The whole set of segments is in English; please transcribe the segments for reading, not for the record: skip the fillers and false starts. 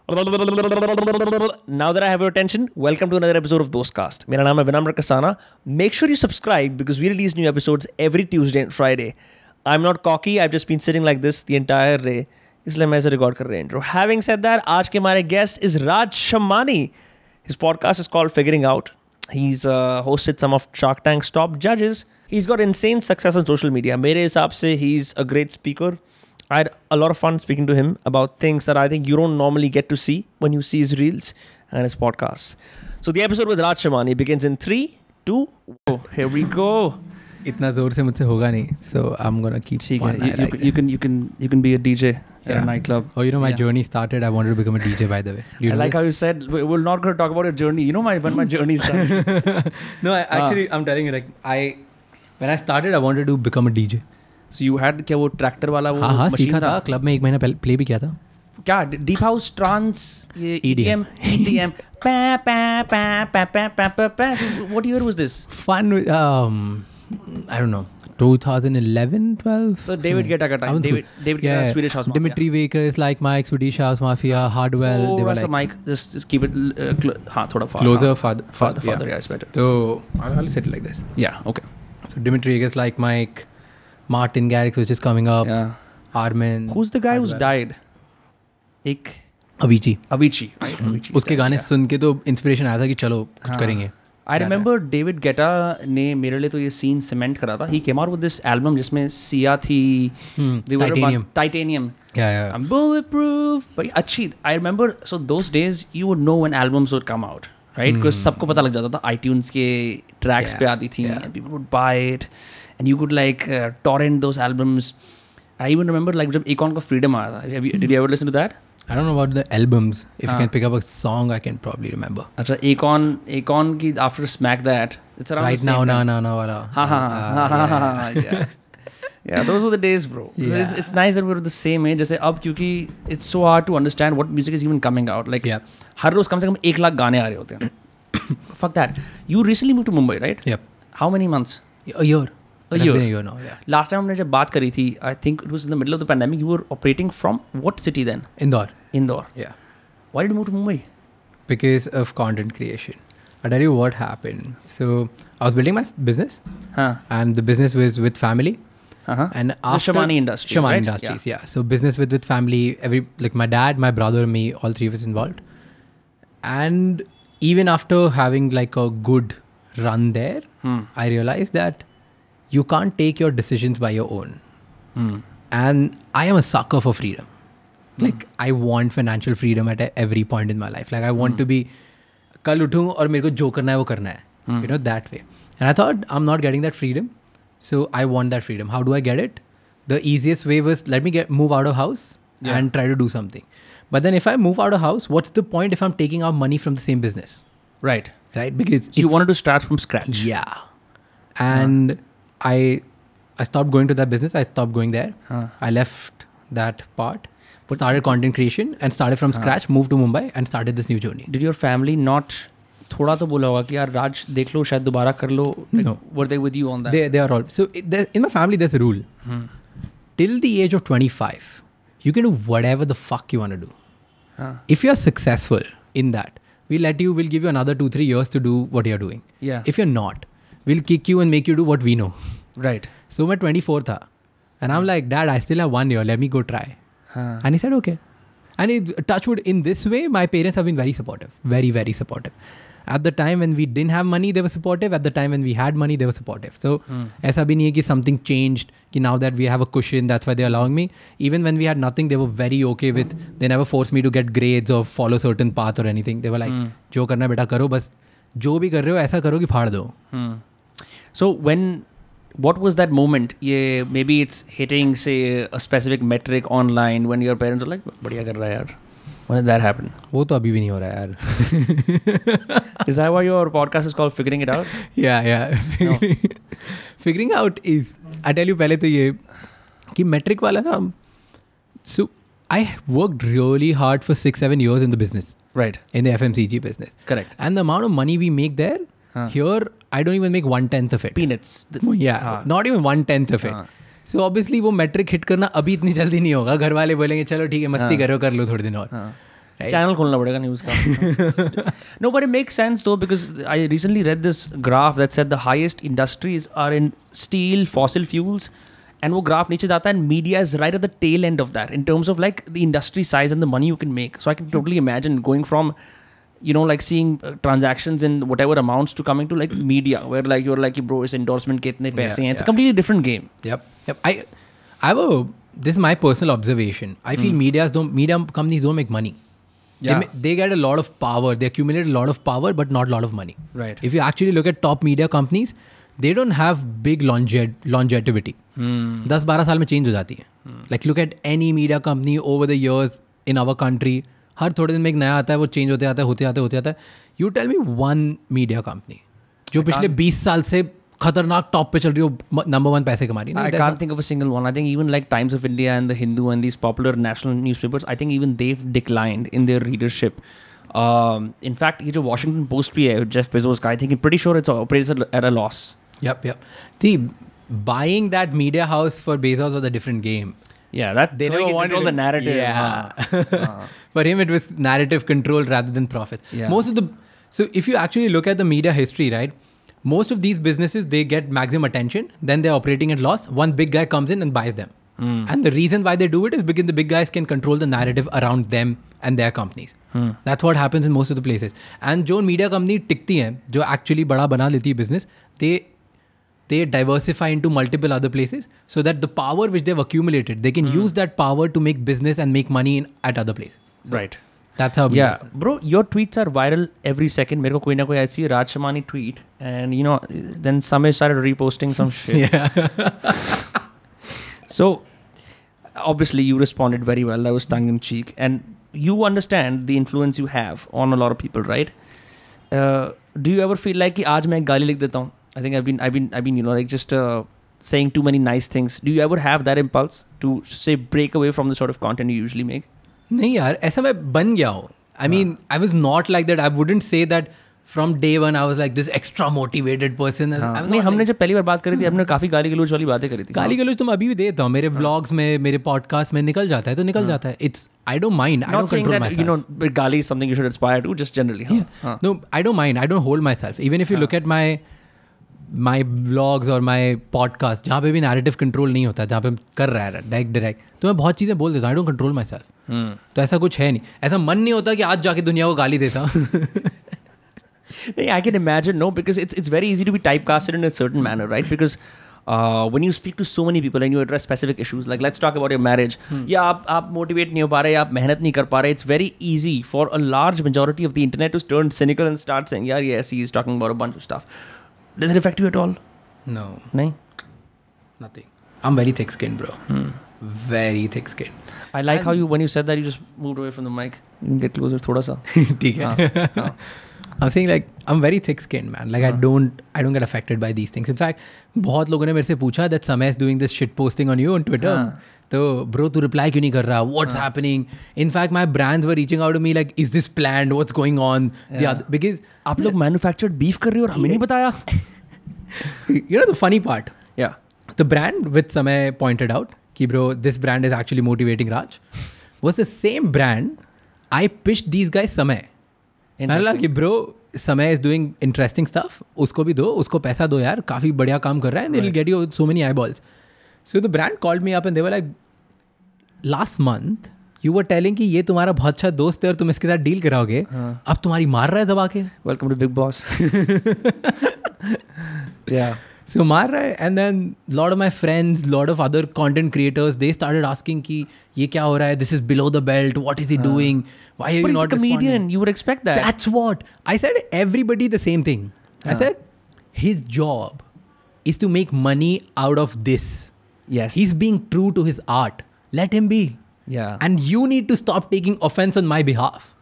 Now that I have your attention, welcome to another episode of Dostcast. मेरा नाम है विनम्र Kasana. Make sure you subscribe because we release new episodes every Tuesday and Friday. I'm not cocky. I've just been sitting like this the entire day. इसलिए मैं इसे record कर रहा हूँ intro. Having said that, आज के हमारे guest is Raj Shamani. His podcast is called Figuring Out. He's hosted some of Shark Tank's top judges. He's got insane success on social media. मेरे हिसाब से he's a great speaker. I had a lot of fun speaking to him about things that I think you don't normally get to see when you see his reels and his podcasts. So the episode with Raj Shamani begins in 3, 2, here we go. इतना जोर से मुझसे होगा नहीं, so I'm gonna keep. You can be a DJ at a nightclub. Oh, you know my journey started. I wanted to become a DJ, by the way. I like how you said we're not going to talk about your journey. You know when my journey started. No, I'm telling you, when I started, I wanted to become a DJ. So you had क्या वो tractor वाला वो हाँ सीखा था, club में 1 महीना पहले प्ले भी किया था. क्या डीप हाउस ट्रांस ये EDM what year was this? Fun. I don't know, 2011, 12. So David Guetta का time. David Guetta, Swedish House Mafia. Dimitri Vegas, Like Mike, Swedish House Mafia, Hardwell. Oh, they were like Mike. Just keep it हाँ थोड़ा Closer, father. Yeah, it's better. So I'll say it like this. Yeah, okay. So Dimitri Vegas, Like Mike, Martin Garrix was just coming up. Yeah. Armin. Who's the guy who's died? एक Avicii. Right? Avicii. उसके गाने सुन के तो inspiration आया था कि चलो कुछ करेंगे. I remember David Guetta ने मेरे लिए तो ये सीन सीमेंट करा था. He came out with this album जिसमें सिया थी. Titanium. Yeah. I'm bulletproof. But अच्छी. I remember. So those days you would know when albums would come out, right? Because सबको पता लग जाता था. iTunes के tracks पे आती थी. And people would buy it. And you could torrent those albums. I even remember जब Akon का Freedom आया था. Did you ever listen to that? I don't know about the albums. If you can pick up a song, I can probably remember. अच्छा Akon की After Smack That. It's around Right Now Na वाला. हाँ. Yeah, those were the days, bro. So it's nice that we're the same age. जैसे अब क्योंकि it's so hard to understand what music is even coming out. हर रोज कम से कम 1 लाख गाने आ रहे होते हैं. Fuck that. You recently moved to Mumbai, right? Yep. How many months? A year. A year. Been a year now, yeah. Last time हमने जब बात करी थी, I think it was in the middle of the pandemic. You were operating from what city then? Indore. Yeah. Why did you move to Mumbai? Because of content creation. I'll tell you what happened. So I was building my business, and the business was with family. And after the Shamani Industries, right? Industries, yeah. So business with family. My dad, my brother, me, all 3 of us involved. And even after having a good run there, I realized that you can't take your decisions by your own. And I am a sucker for freedom. I want financial freedom at every point in my life. I want to be kal uthung aur mere ko jo karna hai wo karna hai. You know, that way. And I thought I'm not getting that freedom. So I want that freedom. How do I get it? The easiest way was let me move out of house and try to do something. But then if I move out of house, what's the point if I'm taking out money from the same business? Right. Because you wanted to start from scratch. Yeah. And I stopped going to that business. I stopped going there. I left that part, started content creation and started from scratch, moved to Mumbai and started this new journey. Did your family not थोड़ा तो बोला होगा कि यार राज देख लो शायद दोबारा कर लो? No. Were they with you on that? They are all. So in my family there's a rule. Till the age of 25, you can do whatever the fuck you want to do. If you're successful in that, we'll give you another 2-3 years to do what you're doing. Yeah. If you're not, we'll kick you and make you do what we know. Right. So मैं 24 था. And I'm like, Dad, I still have 1 year. Let me go try. And he said, okay. And touchwood, in this way, my parents have been very supportive. Very, very supportive. At the time when we didn't have money, they were supportive. At the time when we had money, they were supportive. So ऐसा भी नहीं है कि something changed, कि now that we have a cushion, that's why they're allowing me. Even when we had nothing, they were very okay with, they never forced me to get grades or follow certain path or anything. They were like, जो करना है बेटा करो, बस जो भी कर रहे हो ऐसा करो कि फाड़ दो. So what was that moment? Yeah, maybe it's hitting, say, a specific metric online when your parents are like, बढ़िया कर रहा है यार. When did that happen? वो तो अभी भी नहीं हो रहा है यार. Is that why your podcast is called Figuring It Out? Yeah. No. Figuring out is, I tell you पहले तो ये कि metric वाला ना. So I worked really hard for 6-7 years in the business. Right. In the FMCG business. Correct. And the amount of money we make there, here I don't even make 1/10 of it. Peanuts. Yeah. Not even 1/10 of it. So obviously वो matric hit करना अभी इतनी जल्दी नहीं होगा. घर वाले बोलेंगे चलो ठीक है मस्ती करो कर लो थोड़े दिन और. Right? Channel खोलना पड़ेगा news का. No, but it makes sense though, because I recently read this graph that said the highest industries are in steel, fossil fuels, and वो graph नीचे जाता है and media is right at the tail end of that in terms of like the industry size and the money you can make. So I can totally imagine going from, you know, like seeing transactions in whatever amounts to coming to like media, where like you're like, bro, is endorsement के इतने पैसे हैं. It's a completely different game. Yep. I have this is my personal observation. I feel media companies don't make money. Yeah. They get a lot of power. They accumulate a lot of power, but not a lot of money. Right. If you actually look at top media companies, they don't have big longevity. 10-12 साल में change हो जाती है. Like look at any media company over the years in our country. हर थोड़े दिन में एक नया आता है, वो change होते आता है. You tell me one media company जो पिछले 20 साल से खतरनाक टॉप पे चल रही हो, नंबर 1 पैसे कमा रही है. I can't think of a single one. I think even like Times of India and the Hindu and these popular national newspapers, I think even they've declined in their readership. In fact, ये जो Washington Post भी है, Jeff Bezos का, I think I'm pretty sure it operates at a loss. Yep. See, buying that media house for Bezos was a different game. Yeah, that They so never he can wanted control the it. narrative. Yeah. For him, it was narrative control rather than profit. Yeah. So if you actually look at the media history, right? Most of these businesses, they get maximum attention, then they're operating at loss. One big guy comes in and buys them. And the reason why they do it is because the big guys can control the narrative around them and their companies. That's what happens in most of the places. And जो media company टिकती हैं, जो actually बड़ा बना लेती है business, they diversify into multiple other places so that the power which they've accumulated, they can use that power to make business and make money at other places. So Right. That's how. Yeah, bro, your tweets are viral every second. मेरे को कोई ना कोई ऐसी Raj Shamani tweet, and you know, then Samay started reposting some shit. Yeah. So, obviously, you responded very well. That was tongue in cheek, and you understand the influence you have on a lot of people, right? Do you ever feel like कि आज मैं एक गाली लिख देता हूँ? I think I've been, you know, like just saying too many nice things. Do you ever have that impulse to say break away from the sort of content you usually make? नहीं यार, ऐसा मैं बन गया हूँ. I mean, I was not like that. I wouldn't say that from day one I was like this extra motivated person. नहीं, हमने जब पहली बार बात करी थी, हमने काफी गाली गलौज वाली बातें करी थी. गाली गलौज तुम अभी भी देता हूँ मेरे व्लॉग्स में, मेरे पॉडकास्ट में निकल जाता है तो निकल जाता है. It's I don't mind. I Not don't saying control that myself. you know, but gali is something you should aspire to. Just generally. Yeah. No, I don't mind. I don't hold myself. Even if you look at my vlogs और my podcast, जहाँ पे भी narrative control नहीं होता, जहाँ पे कर रहा है direct, तो मैं बहुत चीज़ें बोल देता हूँ. I don't control myself. तो ऐसा कुछ है नहीं. ऐसा मन नहीं होता कि आज जाके दुनिया को गाली देता हूँ. I can imagine, no, because it's very easy to be typecasted in a certain manner, right? Because when you speak to so many people and you address specific issues, like let's talk about your marriage. Yeah, आप motivate नहीं हो पा रहे, आप मेहनत नहीं कर पा रहे. It's very easy for a large majority of the internet to turn cynical and start saying, yeah, yes, he is talking about a bunch of stuff. Does it affect you at all? No. नहीं? Nothing. I'm very thick-skinned, bro. Very thick-skinned. I like how when you said that, you just moved away from the mic. You can get closer थोड़ा सा. ठीक है. I'm saying like I'm very thick-skinned, man. Like I don't get affected by these things. In fact, बहुत लोगों ने मेरे से पूछा that Samay is doing this shit posting on you on Twitter. तो bro, तू reply क्यों नहीं कर रहा? What's happening? In fact, my brands were reaching out to me like, is this planned? What's going on? Because आप लोग manufactured beef कर रहे हो और हमें नहीं बताया. You know the funny part? Yeah. The brand which Samay pointed out, कि bro, this brand is actually motivating Raj, was the same brand I pitched these guys Samay. Interesting. कि bro, Samay is doing interesting stuff. उसको भी दो, उसको पैसा दो यार, काफ़ी बढ़िया काम कर रहा है, and they'll get you so many eyeballs. So the brand called me up and they were like, last month you were telling कि ये तुम्हारा बहुत अच्छा दोस्त है और तुम इसके साथ डील कराओगे, अब तुम्हारी मार रहा है दबा के. Welcome to Big Boss. Yeah. So मार रहा है, and then lot of my friends, lot of other content creators, they started asking कि ये क्या हो रहा है, this is below the belt, what is he doing, why are you But not he's a comedian, responding? you would expect that. That's what I said. Everybody the same thing. I said his job is to make money out of this. Yes. He's being true to his art. Let him be. Yeah. And you need to stop taking offense on my behalf.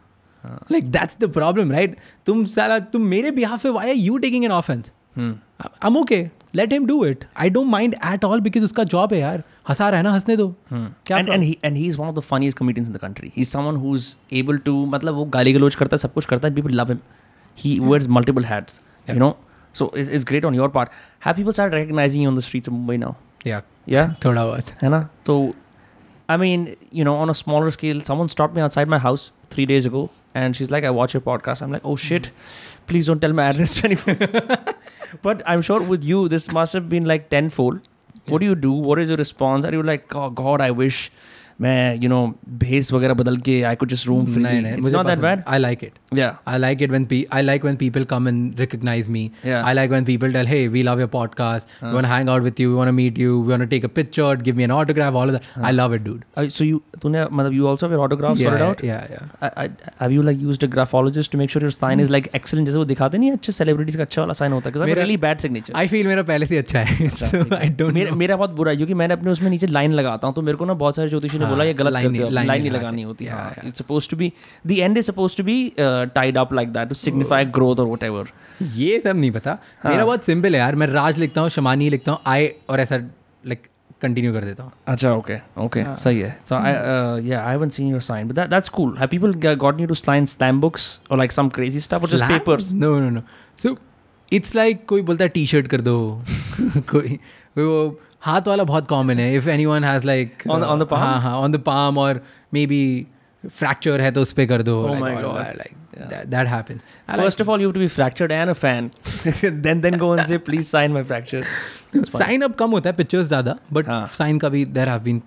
Like that's the problem, right? तुम मेरे behalf पे, why are you taking an offense? I'm okay. Let him do it. I don't mind at all because उसका job है यार. हंसा रहा है ना, हंसने दो. क्या And he's one of the funniest comedians in the country. He's someone who's able to, मतलब वो गाली गलौज करता है, सब कुछ करता है, people love him. He wears multiple hats, you know. So it's great on your part. Have people started recognizing you on the streets of Mumbai now? Yeah. थोड़ा बहुत. है ना? So I mean, you know, on a smaller scale, someone stopped me outside my house, 3 days ago, and she's like, I watch your podcast. I'm like, oh shit, please don't tell my address to anyone. But I'm sure with you, this must have been like tenfold. What do you do? What is your response? Are you like, oh God, I wish मैं भेस वगैरह बदल के I could just roam freely? It's not that bad. I like it. Yeah. I like it when people come and recognize me. Yeah. I like when people tell, hey, we love your podcast. We want to hang out with you. We want to meet you. We want to take a picture. Give me an autograph. All of that. I love it, dude. So you also have your autograph sorted out? Yeah. Have you like used a graphologist to make sure your sign is like excellent? जैसे वो दिखाते नहीं अच्छे celebrities का अच्छा वाला sign होता है. Because I have a really bad signature. I feel मेरा पहले से अच्छा है. So I don't know. मेरा बहुत बुरा है क्योंकि मैंने अपने उसमें नीचे लाइन लगाता हूँ तो मेरे को ना बहुत सारे ज्योतिषी ने बोला ये गलत करते हो, लाइन नहीं लगानी होती है. It's supposed to be, the end is supposed to be tied up like that to signify growth or whatever. ये सब नहीं पता. मेरा बहुत सिंपल है यार. मैं राज लिखता हूँ, शमानी लिखता हूँ, आई और ऐसा like कंटिन्यू कर देता हूँ. अच्छा, okay, सही है. So I haven't seen your sign, but that's cool. Have people gotten you to sign slam books or like some crazy stuff or just papers? No. So it's like कोई बोलता है T-shirt कर दो. कोई वो हाथ वाला बहुत कॉमन है. If anyone has like on the palm, हाँ on the palm or maybe fracture है तो उस पे कर दो. Oh my God. Like that happens. First of all, you have to be fractured and a fan. then go and say, please sign my fracture. Sign up कम होता है, pictures ज़्यादा, but sign का भी there have been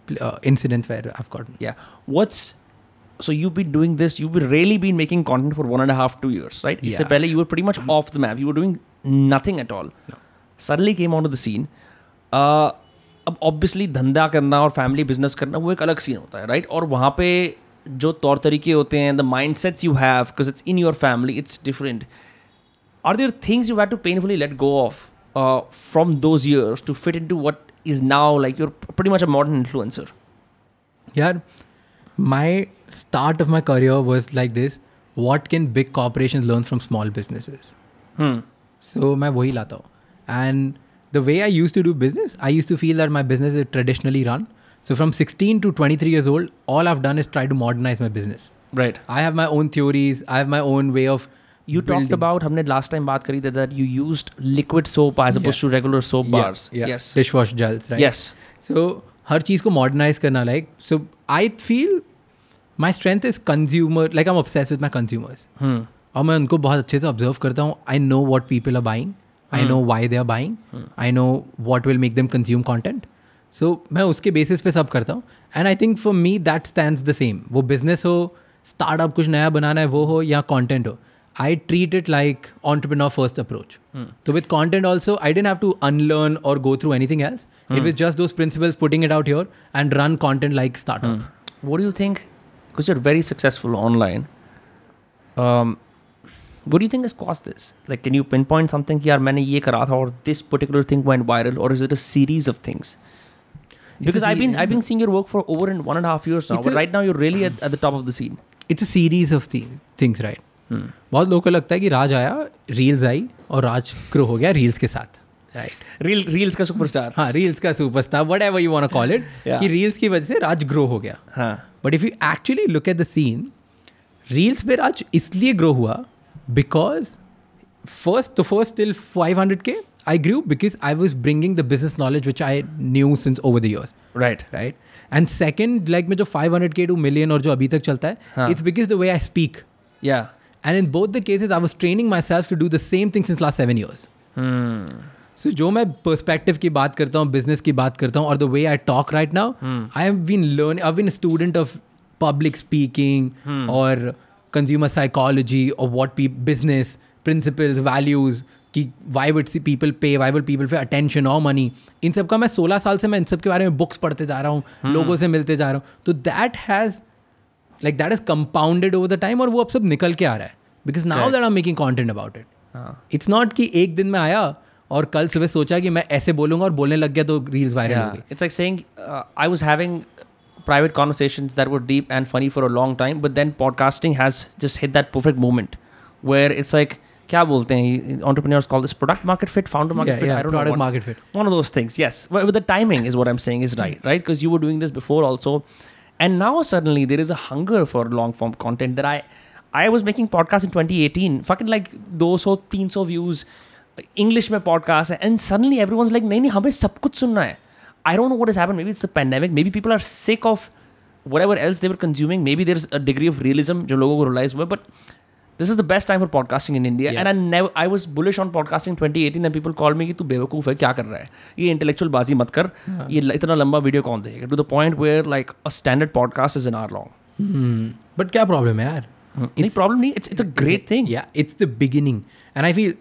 incidents where I've gotten. Yeah. So you've been doing this, you've really been making content for 1.5-2 years, right? Yeah. इससे पहले you were pretty much off the map. You were doing nothing at all. No. Suddenly came onto the scene. अब obviously धंधा करना और family business करना वो एक अलग सीन होता है, राइट? और वहाँ पे जो तौर तरीके होते हैं, the mindsets you have, because it's in your family, it's different. Are there things you had to painfully let go of from those years to fit into what is now like your pretty much a modern influencer? यार, my start of my career was like this. What can big corporations learn from small businesses? So मैं वही लाता हूँ. And the way I used to do business, I used to feel that my business is traditionally run. So from 16 to 23 years old, all I've done is try to modernize my business. Right. I have my own theories. I have my own way of You talked about, हमने last time बात करी that you used liquid soap as opposed to regular soap bars. Yes. Dishwash gels, right? Yes. So हर चीज़ को modernize करना, like, so I feel my strength is consumer, like I'm obsessed with my consumers. और मैं उनको बहुत अच्छे से observe करता हूँ. I know what people are buying. I know why they are buying. I know what will make them consume content. So मैं उसके basis पे सब करता हूँ. And I think for me that stands the same. वो business हो, startup कुछ नया बनाना है वो हो, या content हो. I treat it like entrepreneur first approach. So with content also, I didn't have to unlearn or go through anything else. It was just those principles, putting it out here and run content like startup. What do you think, because you're very successful online, what do you think has caused this? Like, can you pinpoint something कि यार मैंने ये करा था और this particular thing went viral, or is it a series of things? Because I've been seeing your work for over 1.5 years now, but right now you're really at the top of the scene. It's a series of things, right? बहुत लोगों को लगता है कि राज आया, reels आई और राज grow हो गया रील्स के साथ, राइट? रील्स का सुपरस्टार. हाँ, रील्स का superstar, whatever you want to call it, कि रील्स की वजह से राज ग्रो हो गया. हाँ. But if you actually look at the scene, reels पे राज इसलिए ग्रो हुआ because first till 500K I grew because I was bringing the business knowledge which I knew since over the years. Right. And second, like में जो 500K to million और जो अभी तक चलता है, it's because the way I speak. Yeah. And in both the cases I was training myself to do the same thing since last 7 years. So जो मैं perspective की बात करता हूँ, business की बात करता हूँ, और the way I talk right now, I've been a student of public speaking or consumer psychology, or what business principles, values, कि why would people pay, why would people pay attention or money. इन सब का मैं 16 साल से मैं इन सब के बारे में बुक्स पढ़ते जा रहा हूँ, लोगों से मिलते जा रहा हूँ. तो that has compounded over the time, और वो अब सब निकल के आ रहा है. Because now that I'm making content about it. It's not कि एक दिन में आया और कल सुबह सोचा कि मैं ऐसे बोलूँगा और बोलने लग गया तो रील्स वायरल हो गई. It's like saying I was having private conversations that were deep and funny for a long time, but then podcasting has just hit that perfect moment where it's like, क्या बोलते हैं, entrepreneurs call this product market fit, founder market fit, I don't know. Product market fit. One of those things, yes. But the timing is what I'm saying is right? Because you were doing this before also. And now suddenly there is a hunger for long form content that I was making podcasts in 2018, fucking like 200-300 views, English में podcast है, and suddenly everyone's like, नहीं हमें सब कुछ सुनना है. I don't know what has happened. Maybe it's the pandemic. Maybe people are sick of whatever else they were consuming, maybe there's a degree of realism जो लोगों को realize हुआ, but this is the best time for podcasting in India. Yeah. And I was bullish on podcasting 2018 and people called me कि तू बेवकूफ़ है, क्या कर रहा है, ये intellectual बाजी मत कर, ये इतना लंबा वीडियो कौन देखेगा, to the point where like a standard podcast is an hour long. But क्या problem है यार? Any problem नहीं, it's a great thing. Yeah, it's the beginning. And I feel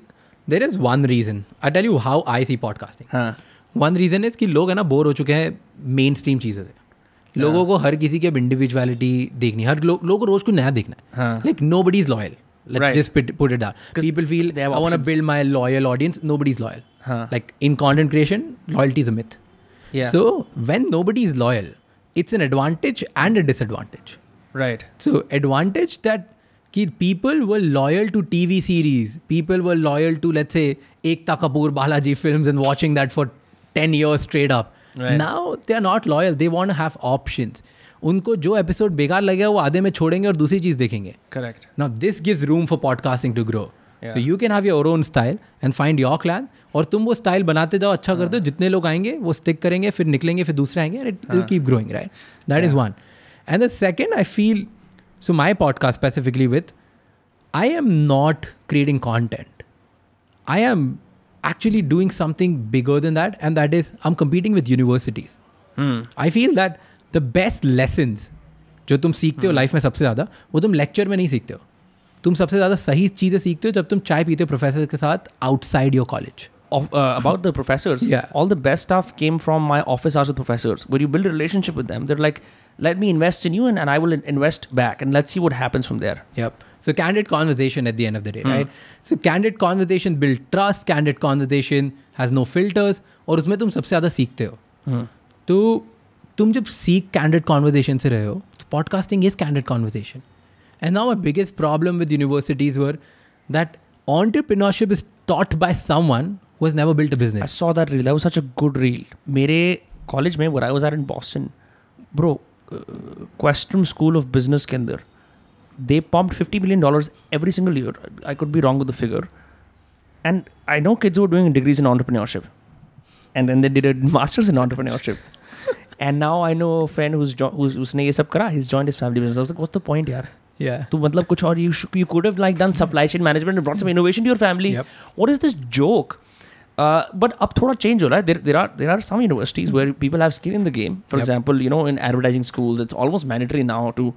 there is one reason. I tell you how I see podcasting. हाँ. One reason is कि लोग है ना bore हो चुके हैं मेन स्ट्रीम चीज़ों से. लोगों को हर किसी की अब इंडिविजुअलिटी देखनी है, हर लोगों को रोज को नया देखना है. Like nobody is loyal. Let's just put it down. People feel I want to build my loyal audience. Nobody's loyal. Like in content creation, loyalty is a myth. Yeah. So when nobody is loyal, it's an advantage and a disadvantage. Right. So advantage that people were loyal to TV series. People were loyal to, let's say, Ekta Kapoor, Balaji films and watching that for 10 years straight up. Right. Now they are not loyal. They want to have options. उनको जो episode बेकार लगेगा वो आधे में छोड़ेंगे और दूसरी चीज़ देखेंगे. Correct. Now this gives room for podcasting to grow. Yeah. So you can have your own style and find your clan. और तुम वो स्टाइल बनाते जाओ, अच्छा करते हो, जितने लोग आएंगे वो स्टिक करेंगे, फिर निकलेंगे, फिर दूसरे आएंगे, and it will keep growing, right? That is one. And the second, I feel, so my podcast specifically with, I am not creating content. I am actually doing something bigger than that, and that is I'm competing with universities. I feel that the best lessons जो तुम सीखते हो life में सबसे ज़्यादा, वो तुम lecture में नहीं सीखते हो. तुम सबसे ज़्यादा सही चीज़ें सीखते हो जब तुम चाय पीते हो प्रोफेसर के साथ outside your college. About the professors, Yeah. all the best stuff came from my office hours with professors. Where you build a relationship with them, they're like, let me invest in you and I will invest back and let's see what happens from there. Yep. So candid conversation at the end of the day, right? So candid conversation build trust. Candid conversation has no filters. और उसमें तुम सबसे ज़्यादा सीखते हो. तो तुम जब सीख candid conversation से रहे हो, तो podcasting is candid conversation. And now my biggest problem with universities were that entrepreneurship is taught by someone who has never built a I business. saw that reel. That was such a good reel. मेरे college में, where I was at in Boston, bro, Questrom School of Business के अंदर, they pumped $50 million every single year. I could be wrong with the figure. And I know kids who are doing degrees in entrepreneurship. And then they did a master's in entrepreneurship. And now I know a friend who's ये सब करा. He's joined his family business. I was like, what's the point यार? Yeah. तो मतलब कुछ और you could have like done supply chain management and brought some innovation to your family. Yep. What is this joke? But अब थोड़ा change हो रहा है. There are some universities where people have skin in the game. For example, you know, in advertising schools, it's almost mandatory now to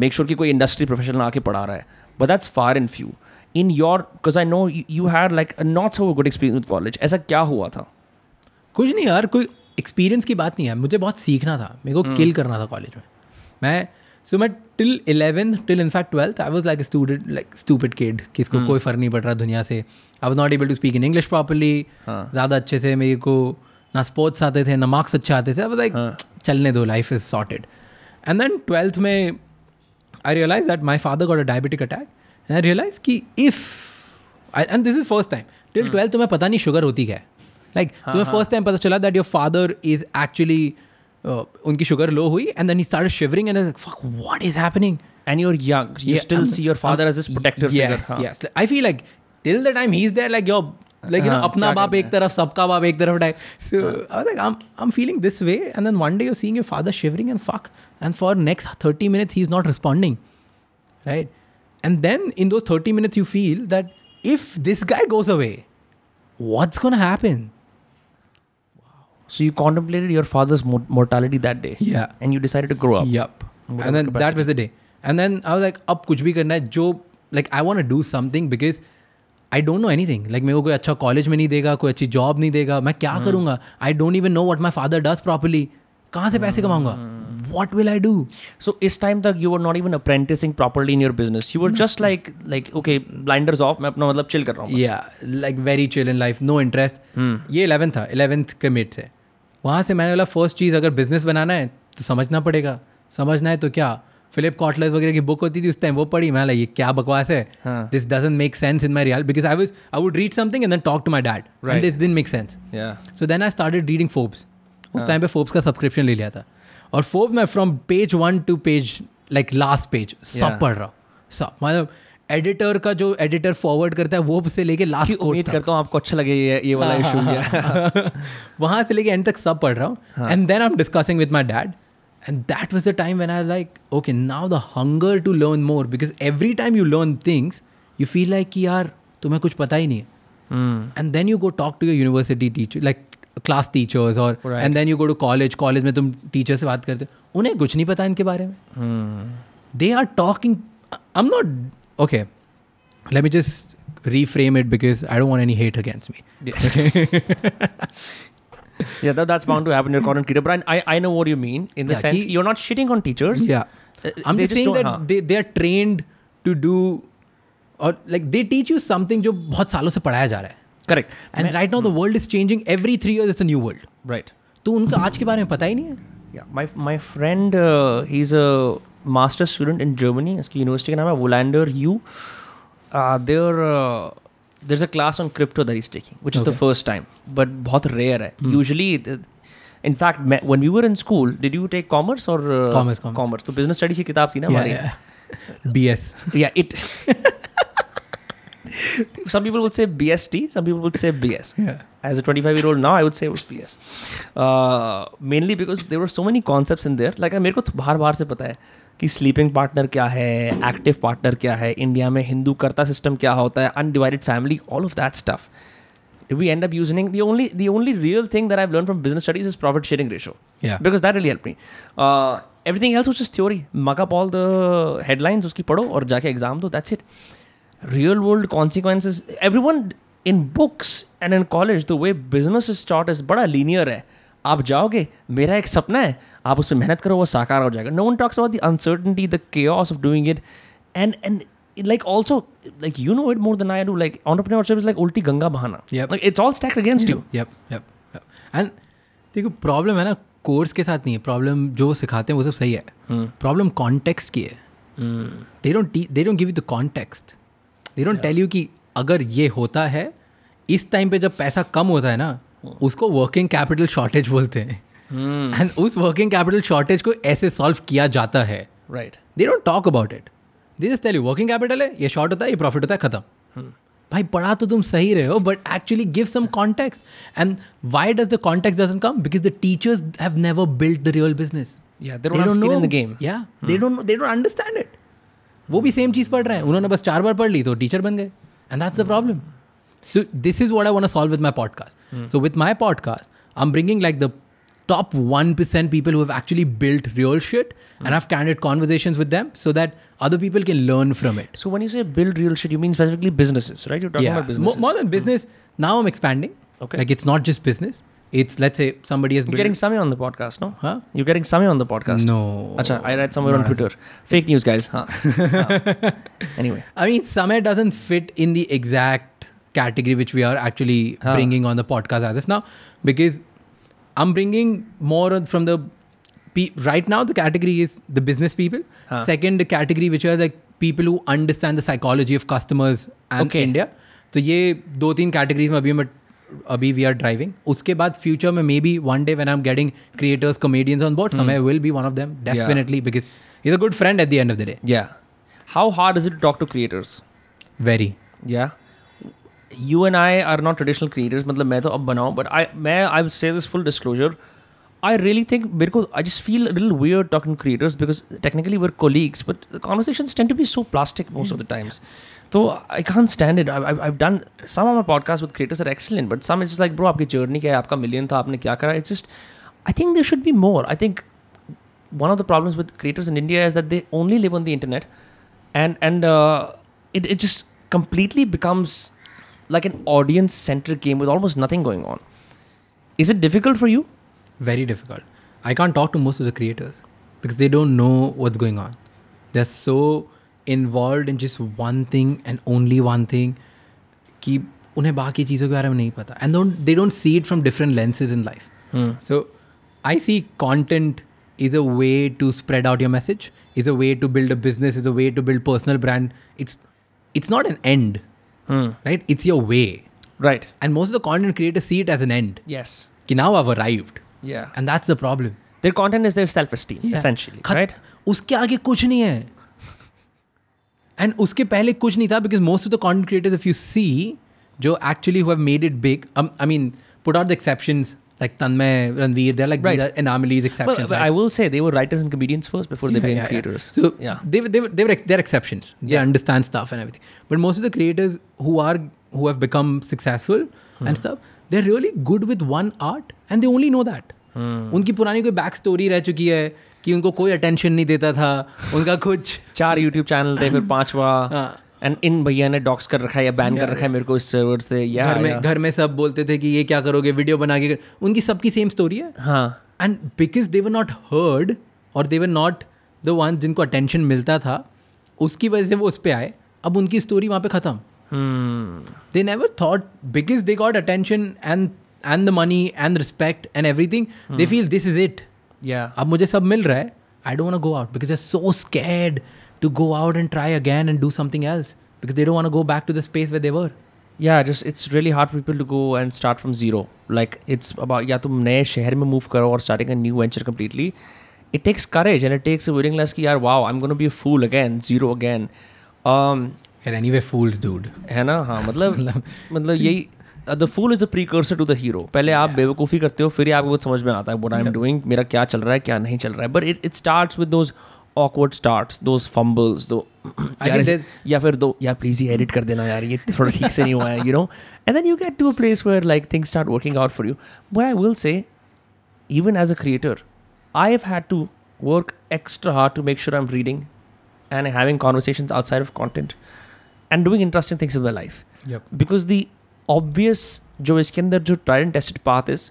make sure कि कोई industry professional आके पढ़ा रहा है. But that's far and few. In your, because I know you had like a not so good experience with college. ऐसा क्या हुआ था? कुछ नहीं यार, कोई एक्सपीरियंस की बात नहीं है. मुझे बहुत सीखना था, मेरे को किल करना था कॉलेज में. मैं till 11th, till in fact 12th, I was like a student, like stupid kid, किसको कोई फ़र्क नहीं पड़ रहा दुनिया से. I was not able to speak in English properly. ज़्यादा अच्छे से मेरे को ना स्पोर्ट्स आते थे, ना मार्क्स अच्छे आते थे. I was like, चलने दो, life is sorted. And then 12th में I realized that my father got a diabetic attack. And I realized कि and this is first time, till 12th तुम्हें पता नहीं शुगर होती क्या है. Like तुम्हें first time पता चला that your father is actually उनकी शुगर लो हुई, and then he started shivering and I was like, fuck, what is happening? And you're young. You still see your father as this protective figure. Yes. I feel like till the time he's there, like you're like, you know, अपना बाप एक तरफ, सबका बाप एक तरफ. So I was like, I'm feeling this way, and then one day you're seeing your father shivering and fuck, and for next 30 minutes he's not responding, right? And then in those 30 minutes you feel that if this guy goes away, what's gonna happen? So you contemplated your father's mortality that day. Yeah. And you decided to grow up. Yep. And then that was the day. And then I was like, अब कुछ भी करना है जो, like I want to do something because I don't know anything. Like मेरे को कोई अच्छा कॉलेज में नहीं देगा, कोई अच्छी जॉब नहीं देगा, मैं क्या करूँगा? I don't even know what my father does properly. कहाँ से पैसे कमाऊँगा? What will I do? So इस time तक you were not even apprenticing properly in your business. You were just like okay, blinders off. मैं अपना मतलब chill कर रहा हूँ. Yeah, like very chill in life, no interest. ये 11th था, 11th के mid से. वहाँ से मैंने बोला फर्स्ट चीज़ अगर बिजनेस बनाना है तो समझना पड़ेगा. समझना है तो क्या, फिलिप कॉटलर वगैरह की बुक होती थी उस टाइम, वो पढ़ी. मैं ये क्या बकवास है, this doesn't make sense in my real, because I would read something and then talk to my dad and this didn't make sense. So then I started reading Forbes. उस टाइम पे Forbes का subscription ले लिया था, और Forbes में from page 1 to page like last page सब पढ़ रहा हूँ. सब मतलब एडिटर का जो एडिटर फॉरवर्ड करता है वो से लेके लास्ट कोट. उम्मीद करता हूँ आपको अच्छा लगे ये वाला इशू. वहाँ से लेके एंड तक सब पढ़ रहा हूँ. And then I am discussing with my dad And that was the time when I was like, okay, now the hunger to learn more, because every time you learn things, you feel like कि यार तुम्हें कुछ पता ही नहीं है. And then you go talk to your university teacher, like class teachers, or Right. and then you go to college में तुम teacher से बात करते हो, उन्हें कुछ नहीं पता इनके बारे में. They are talking. I'm not okay. Let me just reframe it because I don't want any hate against me. Yeah, that's bound to happen in your content creator. But I know what you mean in the Yeah, sense you're not shitting on teachers. Yeah. I'm they just saying don't- that they are trained to do, or like they teach you something जो बहुत सालों से पढ़ाया जा रहा है. Correct. And right now the world is changing. Every 3 years it's a new world. Right. तो उनका आज के बारे में पता ही नहीं है. Yeah, my friend, he's a master's student in Germany. उसकी university का नाम है Wohlander U. There's a class on crypto that he's taking, which is the first time, but बहुत rare है. Usually, in fact, when we were in school, did you take commerce or Commerce. तो business studies की किताब थी ना हमारी. BS. Yeah, it. Some people would say BST, some people would say BS. Yeah. As a 25-year-old now, I would say it was BS. Mainly because there were so many concepts in there. Like मेरे को बाहर से पता है कि sleeping partner क्या है, active partner क्या है, इंडिया में हिंदू कर्ता सिस्टम क्या होता है, undivided family, all of that stuff. We end up using the only real thing that I've learned from business studies is profit sharing ratio. Yeah. Because that really helped me. Everything else was just theory. Mug up all the headlines, उसकी पढ़ो और जाके exam दो. That's it. Real world consequences. Everyone in books and in college, the way business is taught is बड़ा linear है. आप जाओगे, मेरा एक सपना है, आप उस पर मेहनत करो, वो साकार हो जाएगा. No one talks about the uncertainty, the chaos of doing it, and like also, like you know it more than I do. Like entrepreneurship is like ulti Ganga बहाना. Yep. Like it's all stacked against you. Yep. And देखो problem है ना course के साथ नहीं है. Problem जो सिखाते हैं वो सब सही है. प्रॉब्लम कॉन्टेक्स्ट की है. They don't give you the context. They don't tell you कि अगर ये होता है, इस टाइम पे जब पैसा कम होता है ना, उसको वर्किंग कैपिटल शॉर्टेज बोलते हैं. एंड उस वर्किंग कैपिटल शॉर्टेज को ऐसे सॉल्व किया जाता है. Right. They don't talk about it. They just tell you working capital है, ये शॉर्ट होता है, ये प्रॉफिट होता है, खत्म. भाई पढ़ा तो तुम सही रहे हो, but actually give some context. And why does the context doesn't come? Because the teachers have never built the real business. Yeah, they don't have skin in the game. Yeah, they don't understand it. वो भी same चीज़ पढ़ रहे हैं, उन्होंने बस 4 बार पढ़ ली तो teacher बन गए. And that's the problem. So this is what I want to solve with my podcast. So with my podcast, I'm bringing like the top 1% people who have actually built real shit and have candid conversations with them so that other people can learn from it. So when you say build real shit, you mean specifically businesses, right? You're talking about businesses. More than business. Now I'm expanding. Okay. Like it's not just business. It's, let's say somebody has You're getting Samay on the podcast, no? Huh? You're getting Samay on the podcast. No. Acha, I read somewhere on Twitter. Fake news, guys. Huh. Anyway. I mean, Samay doesn't fit in the exact category which we are actually bringing on the podcast as of now, because I'm bringing more from the right now the category is the business people. Second category which are like people who understand the psychology of customers and India. So ये 2-3 categories में अभी we are driving. उसके बाद future में maybe one day when I'm getting creators, comedians on board, Samay will be one of them definitely, because he's a good friend at the end of the day. Yeah. How hard is it to talk to creators? Very. Yeah. You and I are not traditional creators. मतलब मैं तो अब बनाऊँ, but I will say this full disclosure. I really think I just feel a little weird talking to creators because technically we're colleagues, but the conversations tend to be so plastic most of the times. So I can't stand it. I've done some of my podcasts with creators that are excellent, but some it's just like, bro, आपकी journey क्या है, आपका million था, आपने क्या करा? It's just, I think there should be more. I think one of the problems with creators in India is that they only live on the internet, and it just completely becomes like an audience-centric game with almost nothing going on. Is it difficult for you? Very difficult. I can't talk to most of the creators because they don't know what's going on. They're so involved in just one thing and only one thing कि उन्हें बाकी चीज़ों के बारे में नहीं पता. And they don't see it from different lenses in life. So I see content is a way to spread out your message, is a way to build a business, is a way to build personal brand. It's not an end, right? It's your way. Right. And most of the content creators see it as an end. Yes. कि now I've arrived. Yeah. And that's the problem. Their content is their self-esteem, essentially, right? उसके आगे कुछ नहीं है. And उसके पहले कुछ नहीं था, because most of the content creators, if you see, जो actually who have made it big, I mean, put out the exceptions, like Tanmay, Ranveer, they're like Right. these are anomalies, exceptions. But right? I will say they were writers and comedians first before they became Yeah. creators. So yeah, they're exceptions. They Yeah. understand stuff and everything. But most of the creators who have become successful and stuff, they're really good with one art and they only know that. उनकी पुरानी कोई back story रह चुकी है कि उनको कोई attention नहीं देता था, उनका कुछ 4 YouTube चैनल थे, फिर 5वां हाँ. एंड इन भैया ने डॉक्स कर रखा है या बैन कर रखा है मेरे को इस सर्वर से, या घर में सब बोलते थे कि ये क्या करोगे, वीडियो बना के उनकी सबकी सेम स्टोरी है. हाँ, and because they were not heard और दे वर नॉट द वन जिनको अटेंशन मिलता था, उसकी वजह से वो उस पर आए. अब उनकी स्टोरी वहाँ पे ख़त्म. They never thought, because they got attention and the money and respect and everything, they feel this is it. yeah. अब मुझे सब मिल रहा है, I don't want to go out because they're so scared to go out and try again and do something else because they don't want to go back to the space where they were. Yeah, just it's really hard for people to go and start from zero. Like it's about या तुम नए शहर में move करो और starting a new venture completely. It takes courage and it takes a willingness कि यार wow, I'm going to be a fool again, zero again. And anyway, fools, dude. है ना, हाँ, मतलब यही the fool is the precursor to the hero. पहले आप बेवकूफ़ी करते हो, फिर आपको कुछ समझ में आता है what I'm doing, मेरा क्या चल रहा है, क्या नहीं चल रहा है. But it starts with those awkward starts, those fumbles, या फिर यार प्लीज़ ही edit कर देना यार, ये थोड़ा ठीक से नहीं हुआ है, you know. And then you get to a place where like things start working out for you. But I will say, even as a creator, I have had to work extra hard to make sure I'm reading and having conversations outside of content and doing interesting things in my life. Yep. Because the obvious जो इसके अंदर जो tried and tested path is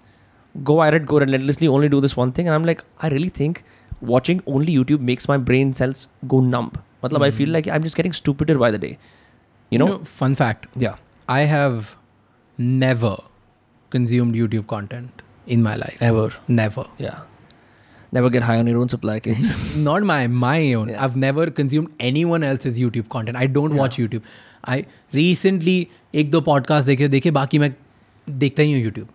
go at it, go relentlessly, only do this one thing. And I'm like, I really think watching only YouTube makes my brain cells go numb. मतलब I feel like I'm just getting stupider by the day. You know? Fun fact. Yeah. I have never consumed YouTube content in my life. Ever. Never. Yeah. Never get high on your own supply, kids. Not my own. Yeah. I've never consumed anyone else's YouTube content. I don't watch YouTube. I recently 1-2 podcast देखे बाकी मैं देखता ही हूँ YouTube.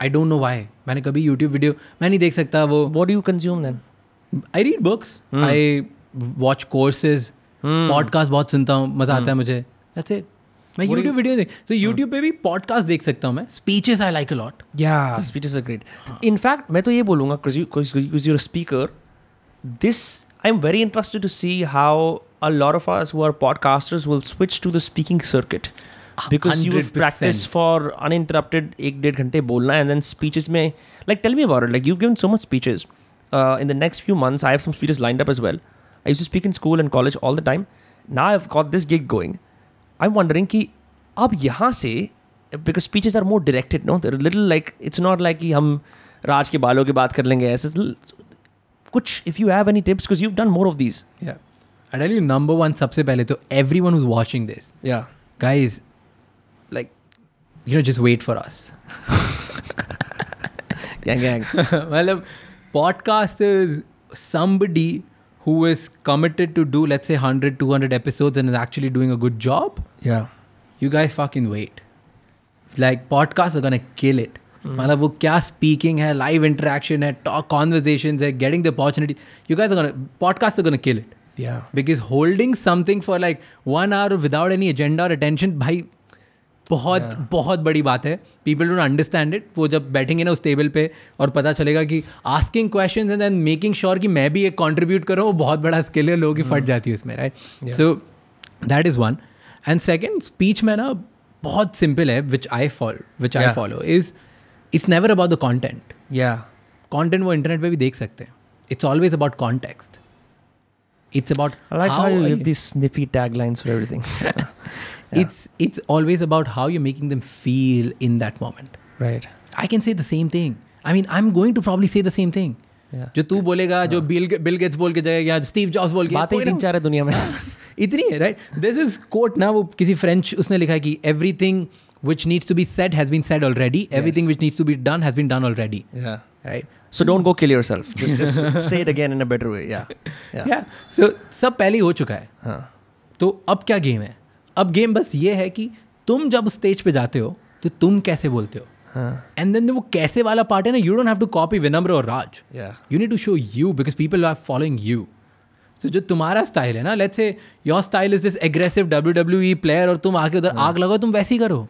I don't know why. मैंने कभी YouTube video मैं नहीं देख सकता वो. What do you consume then? I read books. I watch courses. Podcast बहुत सुनता हूँ, मज़ा आता है मुझे. That's it. मैं YouTube वीडियो देख. So YouTube पे भी podcast देख सकता हूँ मैं. Speeches I like a lot. Yeah, speeches are great. In fact, मैं तो ये बोलूँगा because you're a speaker. I'm very interested to see how a lot of us who are podcasters will switch to the speaking circuit. Because you have 100%. practiced for uninterrupted 1-1.5 घंटे बोलना, and then speeches में, like tell me about it. Like you've given so much speeches. In the next few months, I have some speeches lined up as well. I used to speak in school and college all the time. Now I've got this gig going. I'm wondering कि अब यहाँ से, because speeches are more directed, no? They're a little like, it's not like कि हम राज के बालों की बात कर लेंगे ऐसे. कुछ, if you have any tips, because you've done more of these. Yeah. I tell you, number one, सबसे पहले तो everyone who's watching this, Yeah. guys, like, just wait for us. Gang. मतलब, podcast is somebody who is committed to do, let's say, 100, 200 episodes and is actually doing a good job. Yeah. You guys fucking wait. Like, podcasts are gonna kill it. मतलब वो क्या speaking है, live interaction है, talk conversations है, getting the opportunity. Podcasts are gonna kill it. Yeah. Because holding something for like 1 hour without any agenda or attention, भाई बहुत बड़ी बात है. People don't understand it. वो जब बैठेंगे ना उस टेबल पे और पता चलेगा कि asking questions and then making sure कि मैं भी एक contribute करूँ, वो बहुत बड़ा skill है, लोगों की फट जाती है उसमें, right? Yeah. So that is one. And second, speech में ना बहुत simple है, which I follow is it's never about the content. Yeah. Content वो internet पे भी देख सकते हैं. It's always about context. It's about I like how you give these snippy taglines for everything. Yeah. It's always about how you're making them feel in that moment. Right. I can say the same thing. I mean, I'm going to probably say the same thing. Yeah. जो तू बोलेगा, जो Bill Gates बोल के जाएगा, या Steve jobs बोल के, बातें 3-4 है दुनिया में. इतनी है, right? This is quote ना, वो किसी फ्रेंच उसने लिखा है कि everything which needs to be said has been said already. Everything which needs to be done has been done already. Yeah. Right? So don't go kill yourself. Just say it again in a better way. Yeah. Yeah. So सब पहले ही हो चुका है. हाँ. तो अब क्या game है? अब गेम बस ये है कि तुम जब स्टेज पे जाते हो तो तुम कैसे बोलते हो. एंड देन वो कैसे वाला पार्ट है ना, you don't have to copy Vinamra और Raj. You need to show you because people are following you. So जो तुम्हारा स्टाइल है ना, let's say your style is this aggressive WWE player और तुम आके उधर आग लगाओ, तुम वैसे ही करो.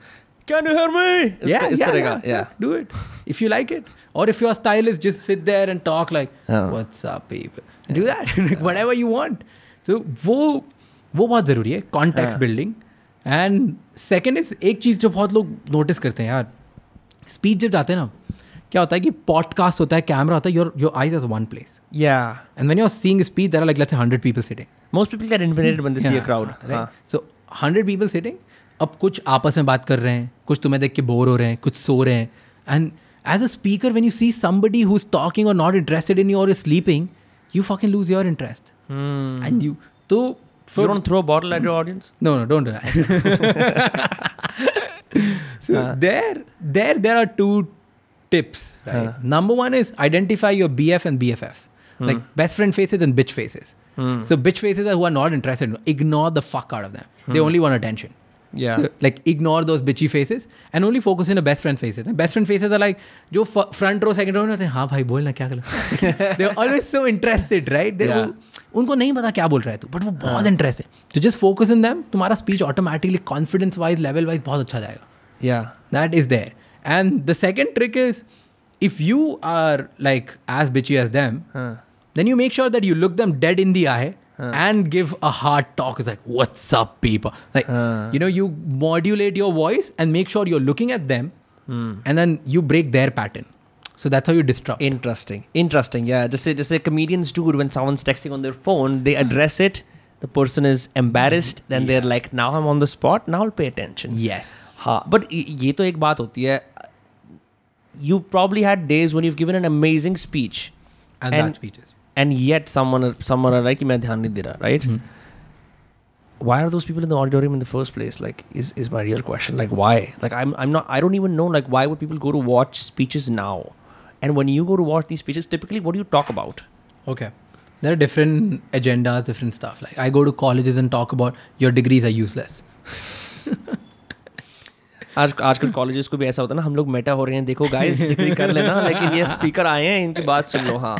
Can you hear me? इस तरह का. Yeah. Do it if you like it. Or if your style is just sit there and talk like, what's up, people? Do that. Like, whatever you want. So वो बहुत ज़रूरी है. Context building. And second is एक चीज़ जो बहुत लोग notice करते हैं यार. Speech जब जाते हैं ना, क्या होता है कि podcast होता है, camera होता है, your eyes are one place. Yeah. And when you're seeing a speech, there are like let's say 100 people sitting. Most people get intimidated when they see a crowd. Right. So 100 people sitting. अब कुछ आपस में बात कर रहे हैं, कुछ तुम्हें देख के बोर हो रहे हैं, कुछ सो रहे हैं. And as a speaker, when you see somebody who's talking or not interested in you or is sleeping, you fucking lose your interest. And you don't throw a bottle at your audience? No, don't do that. So there are two tips, right? Number one is identify your BF and BFFs. Like best friend faces and bitch faces. So bitch faces are who are not interested. Ignore the fuck out of them. They only want attention. Yeah. So like ignore those bitchy faces and only focus on the best friend faces. And best friend faces are like जो front row, second row में होते हैं. हाँ भाई बोल ना क्या कर. They're always so interested, right? उनको नहीं पता क्या बोल रहा है तू, but वो बहुत interested. So just focus on them. तुम्हारा speech automatically confidence wise, level wise बहुत अच्छा जाएगा. Yeah. That is there. And the second trick is if you are like as bitchy as them, then you make sure that you look them dead in the eye. And give a hard talk. It's like, what's up, people? Like, you modulate your voice and make sure you're looking at them and then you break their pattern. So that's how you disrupt. Interesting. Yeah. Just say comedians do it when someone's texting on their phone. They address it. The person is embarrassed. Then they're like, now I'm on the spot. Now I'll pay attention. Yes. But ये तो एक बात होती है. You probably had days when you've given an amazing speech. And bad speeches. And yet someone are like मैं ध्यान नहीं दे रहा, right? Why are those people in the auditorium in the first place? Like is my real question. Like why? Like I don't even know like why would people go to watch speeches now? And when you go to watch these speeches, typically what do you talk about? Okay. There are different agendas, different stuff. Like I go to colleges and talk about your degrees are useless. आजकल colleges को भी ऐसा होता है ना, हम लोग Meta हो रहे हैं, देखो गाइस डिग्री कर लेना, लेकिन ये स्पीकर आए हैं इनकी बात सुन लो. हाँ.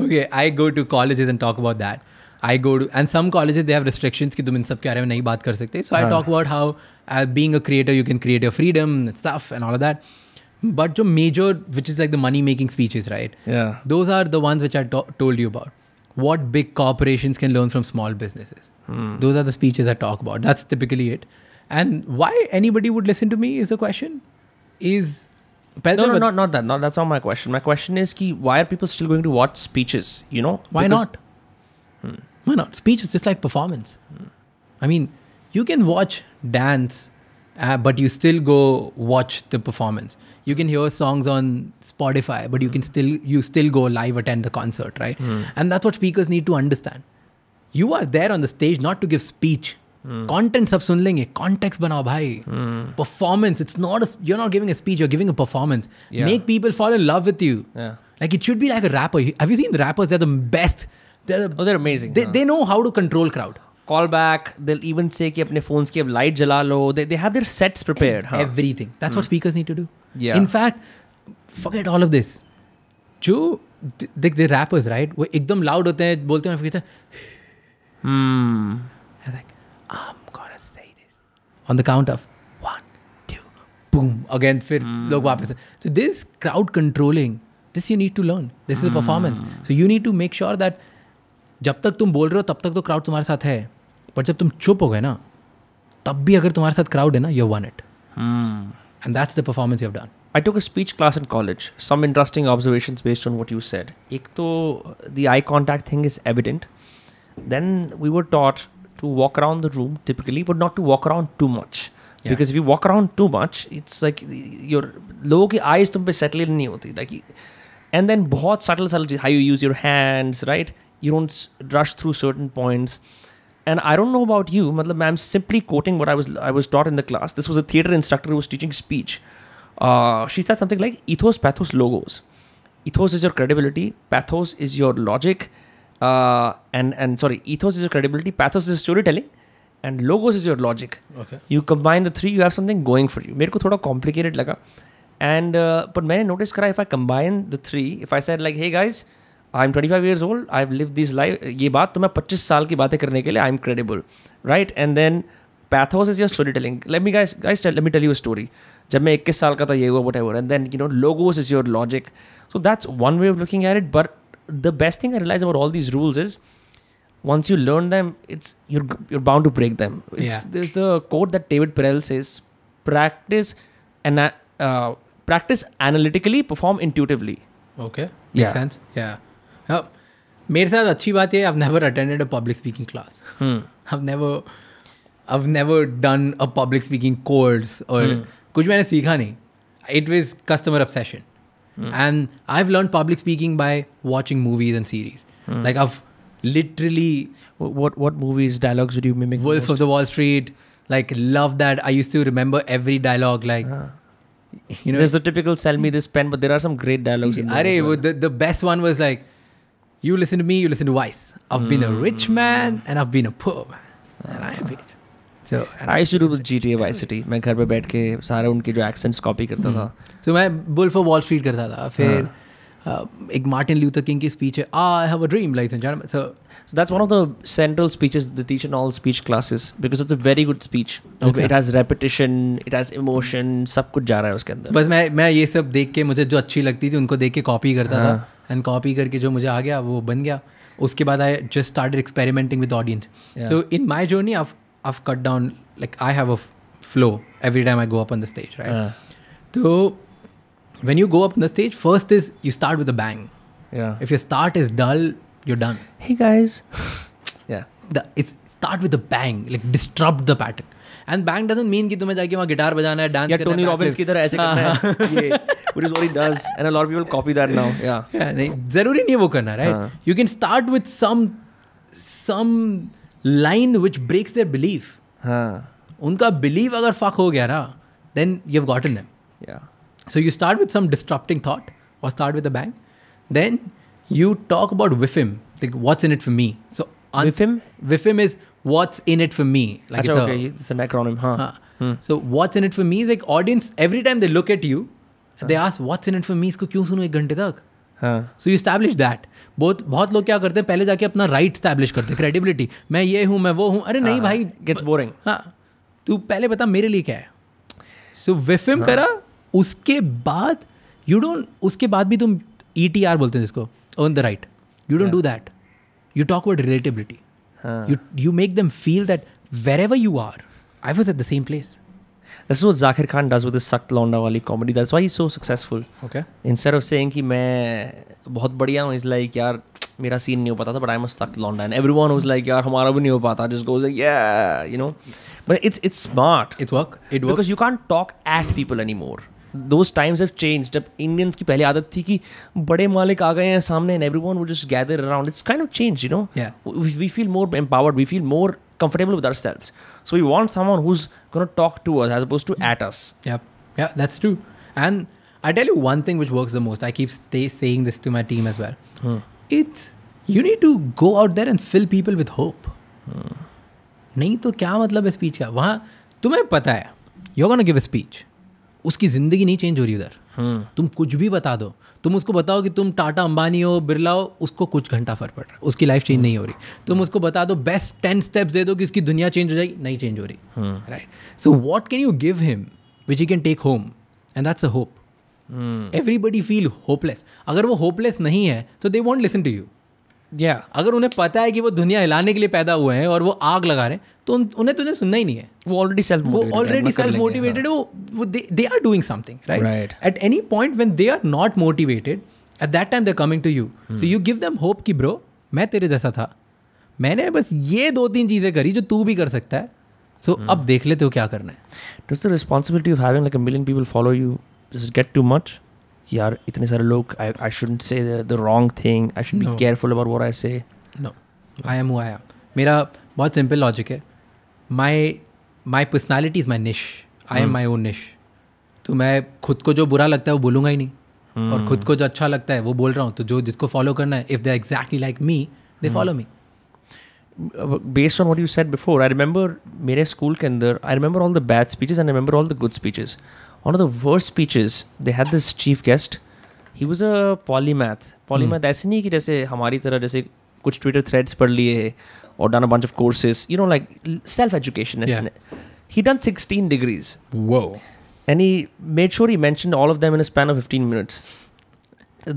Okay, I go to colleges and talk about that. I go to, and some colleges they have restrictions कि तुम इन सब के बारे में नहीं बात कर सकते. So I talk about how being a creator you can create your freedom and stuff and all of that. But जो major, which is like the money making speeches, right? Yeah. Those are the ones which I told you about. What big corporations can learn from small businesses. Those are the speeches I talk about. That's typically it. And why anybody would listen to me is the question. Not that. No, that's not my question. My question is why are people still going to watch speeches? Why not? Why not? Speech is just like performance. I mean, you can watch dance, but you still go watch the performance. You can hear songs on Spotify, but you still go live attend the concert, right? And that's what speakers need to understand. You are there on the stage not to give speech. Content सब सुन लेंगे, context बनाओ भाई. Performance, you're not giving a speech, you're giving a performance. Make people fall in love with you. Like it should be like a rapper. Have you seen the rappers? They're the best. They're amazing. They know how to control crowd. Call back. They'll even say कि अपने phones की अब light जला लो. They have their sets prepared. Everything. That's what speakers need to do. Yeah. In fact, forget all of this. जो the rappers, right? वो एकदम loud होते हैं, बोलते हैं, कहते हैं, like, I'm gonna say this on the count of 1, 2, boom. Again, फिर लोग वापस. So this crowd controlling, this you need to learn. This is a performance. So you need to make sure that जब तक तुम बोल रहे हो तब तक तो crowd तुम्हारे साथ है. पर जब तुम चुप हो गए ना, तब भी अगर तुम्हारे साथ crowd है ना, you won it. And that's the performance you have done. I took a speech class in college. Some interesting observations based on what you said. एक तो the eye contact thing is evident. Then we were taught to walk around the room typically, but not to walk around too much. Yeah. Because if you walk around too much, it's like your लोगों की eyes तुम पे settle नहीं होती. Like, and then बहुत subtle how you use your hands, right? You don't rush through certain points. And I don't know about you, मतलब I'm simply quoting what I was taught in the class. This was a theater instructor who was teaching speech. She said something like ethos, pathos, logos. Ethos is your credibility, pathos is your logic. Ethos is your credibility, pathos is your storytelling, and logos is your logic. Okay. You combine the three, you have something going for you. मेरे को थोड़ा complicated लगा. And but मैंने notice करा, if I combine the three, if I said like, hey guys, I'm 25 years old, I've lived this life, ये बात तो मैं 25 साल की बातें करने के लिए I'm credible, right? And then pathos is your storytelling. Let me tell you a story. जब मैं 21 साल का था ये हुआ whatever, and then you know logos is your logic. So that's one way of looking at it. But the best thing I realize about all these rules is once you learn them, it's you're bound to break them. There's the quote that David Perel says: practice analytically, perform intuitively. Okay, makes sense. Yeah. मेरे साथ अच्छी बात है, I've never attended a public speaking class. I've never done a public speaking course or कुछ मैंने सीखा नहीं. It was customer obsession. And I've learned public speaking by watching movies and series. Like I've literally... What movies, dialogues did you mimic? Wolf of the Wall Street. Like love that. I used to remember every dialogue. Like, you know... There's the typical sell me this pen, but there are some great dialogues in there as well. The best one was like, you listen to me, you listen to Vice. I've been a rich man and I've been a poor man. And I am rich. So, I used to do the GTA Vice City. मैं घर पे बैठ के सारे उनके जो accents copy करता था. So मैं Wolf of Wall Street करता था. फिर एक मार्टिन लूथर किंग की स्पीच है, I have a dream, ladies and gentlemen. So that's one of the central speeches they teach in all speech classes because it's a very good speech. Okay. It has repetition, it has emotion, सब कुछ जा रहा है उसके अंदर. बस मैं ये सब देख के मुझे जो अच्छी लगती थी उनको देख के कॉपी करता था. एंड कॉपी करके जो मुझे आ गया वो बन गया. उसके बाद I just started experimenting with audience. So in my journey I've cut down, like I have a flow every time I go up on the stage, right? So when you go up on the stage, first is you start with a bang. Yeah. If your start is dull, you're done. Hey guys. Yeah. It's start with a bang, like disrupt the pattern. And bang doesn't mean कि तुम्हें जाके वहाँ guitar बजाना है, dance करना है. या Tony Robbins की तरह ऐसे करना है. ये which is what he does, and a lot of people copy that now. Yeah. नहीं, जरूरी नहीं है वो करना, right? You can start with some line which breaks their belief. उनका belief अगर fuck हो गया ना, then you've gotten them. Yeah. So you start with some disrupting thought or start with a bang. Then you talk about WIFM, like what's in it for me. So WIFM is what's in it for me. Like it's an acronym. So what's in it for me is like audience, every time they look at you, they ask what's in it for me, इसको क्यों सुनूं 1 घंटे तक. So you establish that. बहुत लोग क्या करते हैं, पहले जाके अपना राइट establish करते हैं, क्रेडिबिलिटी, मैं ये हूँ, मैं वो हूँ. अरे नहीं भाई, gets boring. तू पहले बता मेरे लिए क्या है. So WIFM करा, उसके बाद उसके बाद भी तुम ETR बोलते हैं जिसको, earn the right. You don't do that. You talk about relatability. You make them feel that wherever you are, I was at the same place. This is what Zakir Khan does with his Sakt Launda wali comedy. That's why he's so successful. Okay. Instead of saying कि मैं बहुत बढ़िया हूँ, he's like यार मेरा scene नहीं हो पाता था, but I'm a Sakt Launda, and everyone who's like यार हमारा भी नहीं हो पाता just goes like yeah, you know. But it's smart. It works. Because you can't talk at people anymore. Those times have changed. जब Indians की पहले आदत थी कि बड़े मालिक आ गए हैं सामने and everyone would just gather around. It's kind of changed, you know. Yeah. We feel more empowered. We feel more comfortable with ourselves. So we want someone who's going to talk to us as opposed to at us. Yeah, that's true. And I tell you one thing which works the most. I keep saying this to my team as well. It's you need to go out there and fill people with hope. नहीं तो क्या मतलब है speech का. वहाँ तुम्हें पता है you're gonna give a speech. उसकी ज़िंदगी नहीं चेंज हो रही उधर. तुम कुछ भी बता दो, तुम उसको बताओ कि तुम टाटा अंबानी हो, बिरला हो, उसको कुछ घंटा फर्क पड़ रहा है, उसकी लाइफ चेंज नहीं हो रही. तुम उसको बता दो बेस्ट 10 स्टेप्स दे दो कि उसकी दुनिया चेंज हो जाएगी, नहीं चेंज हो रही. Right. So what can you give him which he can take home, and that's a hope. Everybody feel hopeless. अगर वो होपलेस नहीं है तो they won't listen to you. अगर उन्हें पता है कि वो दुनिया हिलाने के लिए पैदा हुए हैं और वो आग लगा रहे हैं तो उन्हें तुझे सुनना ही नहीं है. वो ऑलरेडी सेल्फ मोटिवेटेड. वो they are doing something, right. At any point when they are not motivated, at that time they are coming to you. So you give them hope कि ब्रो मैं तेरे जैसा था, मैंने बस ये 2-3 चीज़ें करी जो तू भी कर सकता है. सो अब देख लेते हो क्या करना है. Does the responsibility of having like 1 million people follow you just get too much? यार इतने सारे लोग, I shouldn't say the wrong thing. I should be careful about what I say. No, I am who I am. मेरा बहुत simple logic है. My personality is my niche. I am my own niche. तो मैं खुद को जो बुरा लगता है वो बोलूँगा ही नहीं, और खुद को जो अच्छा लगता है वो बोल रहा हूँ. तो जो जिसको फॉलो करना है, if they're exactly like me, they follow me. Based on what you said before, I remember मेरे स्कूल के अंदर, I remember all the bad speeches and I remember all the good speeches. One of the worst speeches, they had this chief guest. He was a polymath. Polymath ऐसे नहीं कि जैसे हमारी तरह जैसे कुछ Twitter threads पढ़ लिए or done a bunch of courses, you know, like self-education. Yeah. He done 16 degrees. Whoa. And he made sure he mentioned all of them in a span of 15 minutes.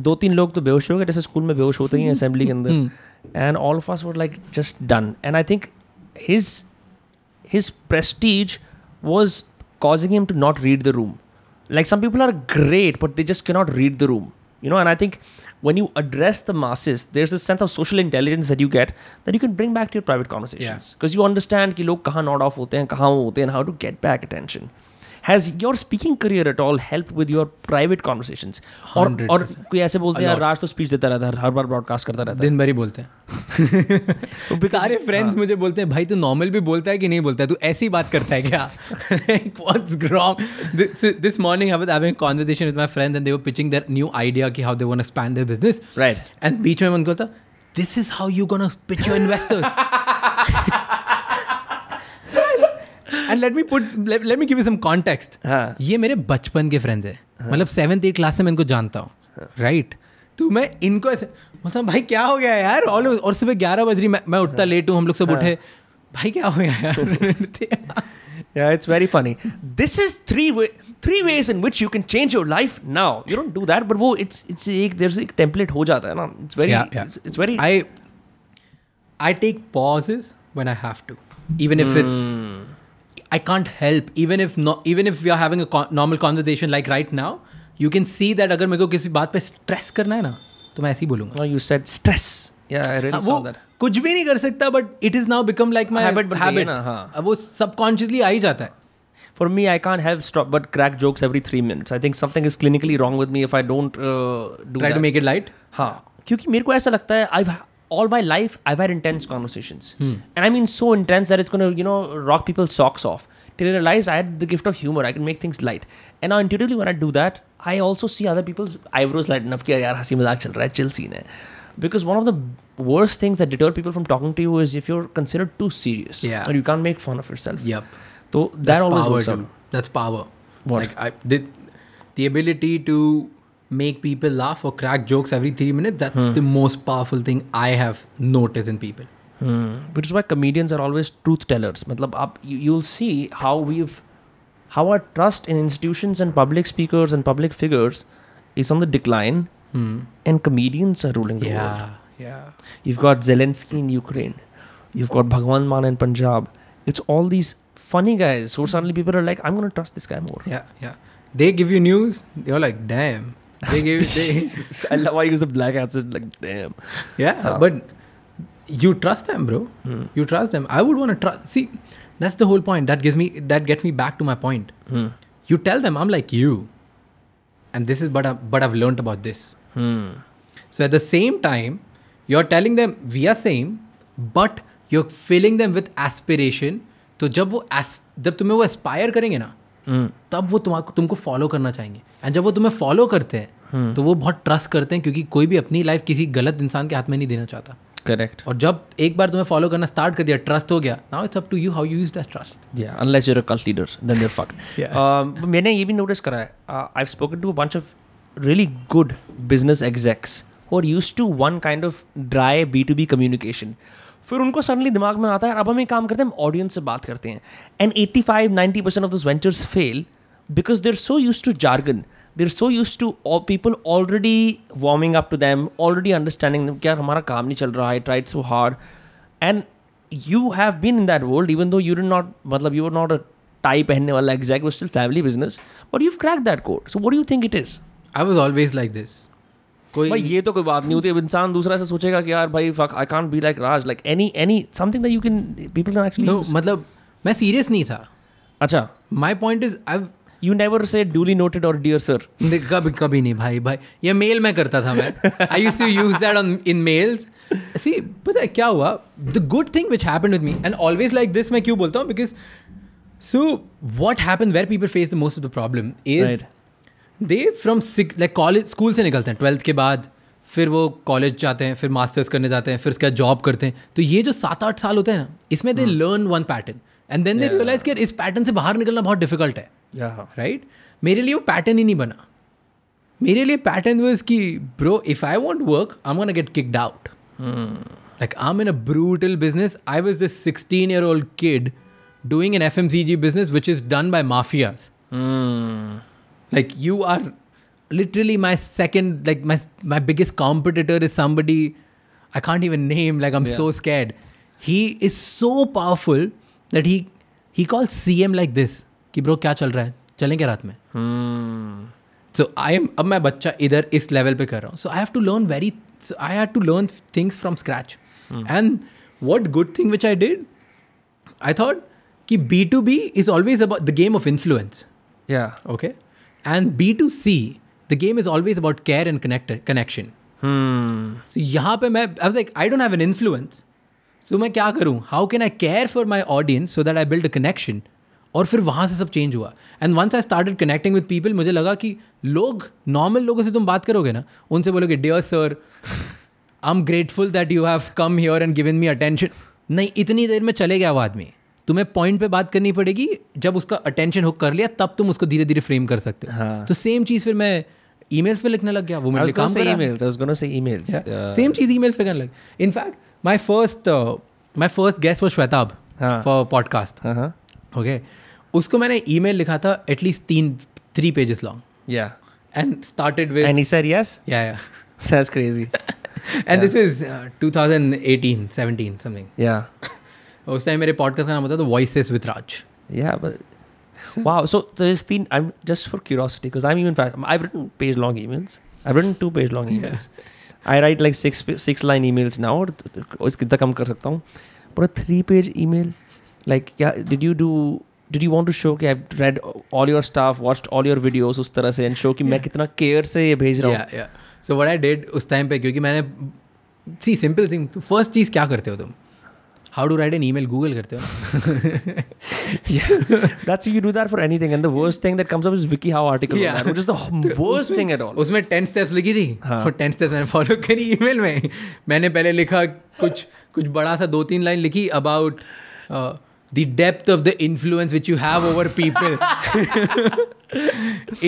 2-3 लोग तो बेहोश हो गए जैसे school में बेहोश होते ही असेंबली के अंदर. And all of us were like just done. And I think his prestige was causing him to not read the room. Like some people are great, but they just cannot read the room. You know, and I think when you address the masses, there's this sense of social intelligence that you get that you can bring back to your private conversations. Because you understand कि लोग कहाँ nod off होते हैं, कहाँ होते हैं, and how to get back attention. Has your speaking career at all helped with your private conversations? और कोई ऐसे बोलते हैं राज तो स्पीच देता रहता है, हर बार ब्रॉडकास्ट करता रहता है, दिन भर ही बोलते हैं. सारे फ्रेंड्स मुझे बोलते हैं भाई तू नॉर्मल भी बोलता है कि नहीं बोलता है, तू ऐसी बात करता है क्या? What's wrong? This morning I was having a conversation with my friends and they were pitching their new idea कि how they want to expand their business. Right. And बीच में मैं उनको बोलता, this is how you gonna pitch your investors. And let me give you some context. ये मेरे बचपन के friends हैं, मतलब 7th-8th क्लास से मैं इनको जानता हूँ, राइट? तो मैं इनको ऐसे मतलब भाई क्या हो गया यार, और सुबह 11 बज रही, मैं उठता लेट हूँ, हम लोग सब उठे, भाई क्या हो गया यार? Yeah, it's very funny. This is three ways in which you can change your life now. You don't do that, but वो there's एक template हो जाता है ना. It's very it's very. I take pauses when I have to, even if it's. I can't help, even if we are having a normal conversation like right now, you can see that अगर मेरे को किसी बात पे stress करना है ना, तो मैं ऐसे ही बोलूँगा. No, you said stress. Yeah, I really saw that. कुछ भी नहीं कर सकता, but it is now become like my habit. वो subconsciously आ ही जाता है. For me, I can't help but crack jokes every 3 minutes. I think something is clinically wrong with me if I don't try to make it light. हाँ, क्योंकि मेरे को ऐसा लगता है all my life I've had intense conversations, and I mean so intense that it's going to rock people's socks off. Till I realize I had the gift of humor. I can make things light. And now intuitively when I do that, I also see other people's eyebrows lighten up. कि यार हंसी मजाक चल रहा है, chill scene है. Because one of the worst things that deter people from talking to you is if you're considered too serious, or you can't make fun of yourself. Yep. So that always works out. That's power. What? Like the ability to make people laugh or crack jokes every 3 minutes, that's the most powerful thing I have noticed in people. Which is why comedians are always truth tellers. मतलब आप you'll see how our trust in institutions and public speakers and public figures is on the decline, and comedians are ruling the world. Yeah. You've got Zelensky in Ukraine. You've got Bhagwan Maan in Punjab. It's all these funny guys who suddenly people are like, I'm going to trust this guy more. Yeah. They give you news. You're like, damn. They give. I love how you use the black accent. Like, damn. Yeah, but you trust them, bro. You trust them. I would want to trust. See, that's the whole point. That gets me back to my point. You tell them, I'm like you, and this is but I've learned about this. So at the same time, you're telling them we are same, but you're filling them with aspiration. तो जब तुम्हें वो aspire करेंगे ना, तब वो तुमको follow करना चाहेंगे. And जब वो तुम्हें follow करते हैं, तो वो बहुत trust करते हैं, क्योंकि कोई भी अपनी life किसी गलत इंसान के हाथ में नहीं देना चाहता. Correct. और जब एक बार तुम्हें follow करना start कर दिया, trust हो गया. Now it's up to you how you use that trust. Yeah, unless you're a cult leader, then they're fucked. मैंने ये भी notice करा है. I've spoken to a bunch of really good business execs who are used to one kind of dry B2B communication. फिर उनको suddenly दिमाग में आता है अब हम एक काम करते हैं, हम ऑडियंस से बात करते हैं. And 85-90% of this ventures fail because they are so used to jargon, they are so used to people already warming up to them, already understanding कि यार हमारा काम नहीं चल रहा, I tried so hard. And you have been in that world even though you did not, मतलब you are not a tie पहनने वाला एग्जैक्ट, वो still family business, but you have cracked that code. So what do you think it is? I was always like this. भाई ये तो कोई बात नहीं होती. अब इंसान दूसरा ऐसा सोचेगा कि यार भाई fuck I can't be like Raj, like any something that you can people can actually use. मतलब मैं सीरियस नहीं था. अच्छा, my point is you never say duly noted और डियर सर? कभी नहीं भाई. ये मेल में करता था मैं. I used to use that on in mails. See पता है क्या हुआ, the good thing which happened with me, and always like this मैं क्यों बोलता हूँ, because so what happened where people face the most of the problem is they from like college school से निकलते हैं 12th के बाद, फिर वो कॉलेज जाते हैं, फिर मास्टर्स करने जाते हैं, फिर उसके बाद जॉब करते हैं. तो ये जो 7-8 साल होते हैं ना, इसमें they learn one pattern and then they realise कि इस पैटर्न से बाहर निकलना बहुत डिफिकल्ट है. राइट? मेरे लिए वो पैटर्न ही नहीं बना. मेरे लिए पैटर्न वाज कि bro if I want work I am gonna get kicked out. Like I am in a brutal business. I was this 16-year-old kid doing an FMCG business which is done by mafias. Like you are literally my second, like my biggest competitor is somebody I can't even name. Like I'm so scared. He is so powerful that he calls CM like this कि bro क्या चल रहा है, चलें क्या रात में? So अब मैं बच्चा इधर इस लेवल पे कर रहा हूँ. So I had to learn things from scratch. And what good thing which I did, I thought कि B2B is always about the game of influence. Yeah. Okay. And B2C, the game is always about care and connection. So यहाँ पे I was like, I don't have an influence. So मैं क्या करूँ? How can I care for my audience so that I build a connection? और फिर वहाँ से सब चेंज हुआ. And once I started connecting with people, मुझे लगा कि लोग, नॉर्मल लोगों से तुम बात करोगे ना, उनसे बोलोगे dear sir, I am grateful that you have come here and given me attention. नहीं, इतनी देर में चले गया वो आदमी. तुम्हें पॉइंट पे बात करनी पड़ेगी. जब उसका अटेंशन हुक कर लिया तब तुम उसको धीरे धीरे फ्रेम कर सकते हो. तो सेम चीज़ फिर मैं ईमेल्स पे लिखने लग गया. वो मेरे काम कर सेम चीज़ ईमेल्स पे करने लग. In fact my first guest was Shwetab for podcast. Okay, उसको मैंने ईमेल लिखा था at least 3 pages long. Yeah. And started with... And he said yes? Yeah. That's crazy. And this is 2018, 17, something. Yeah. उस टाइम मेरे podcast का नाम होता था Voices with Raj. Yeah, but... Wow. So there's I'm just for curiosity, because I've written page-long emails. I've written 2-page-long emails. I write like 6-line emails now. कितना कम कर सकता हूँ. But a 3-page email... Like, yeah, did you want to show कि I've read all your stuff, watched all your videos उस तरह से, and show कि मैं कितना care से ये भेज रहा हूँ? Yeah. So what I did उस टाइम पे, क्योंकि मैंने simple thing, तो first चीज़ क्या करते हो तुम? How to write an email? Google करते हो. That's you do that for anything, and the worst thing that comes up is WikiHow article, which is the worst thing at all. उसमें 10 steps लिखी थी. और 10 steps मैंने follow करी email में. मैंने पहले लिखा कुछ बड़ा सा 2-3 लाइन लिखी about the depth of the influence which you have over people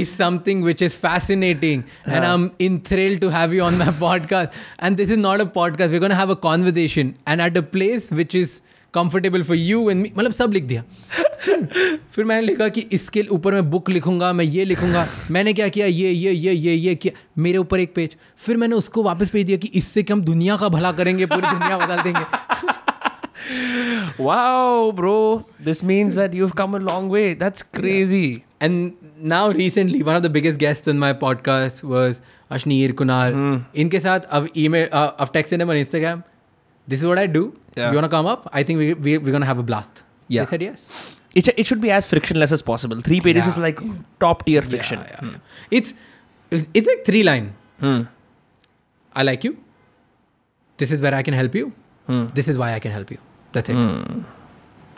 is something which is fascinating, and I'm enthralled to have you on my podcast. And this is not a podcast, we're going to have a conversation and at a place which is comfortable for you and me. मतलब सब लिख दिया. फिर मैंने लिखा कि इसके ऊपर मैं बुक लिखूंगा, मैं ये लिखूंगा. मैंने क्या किया, ये किया. मेरे ऊपर एक पेज. फिर मैंने उसको वापस भेज दिया कि इससे कि हम दुनिया का भला करेंगे, पूरी दुनिया बदल देंगे. Wow, bro, this means that you've come a long way. That's crazy. Yeah. And now recently one of the biggest guests on my podcast was Ashneer Kunal. इनके साथ अब email, अब text them on Instagram. This is what I do. Yeah. You want to come up? I think we're going to have a blast. Yeah. They said yes. It should be as frictionless as possible. 3 pages is like top tier fiction. Yeah. It's like 3-line. I like you. This is where I can help you. This is why I can help you. That's it.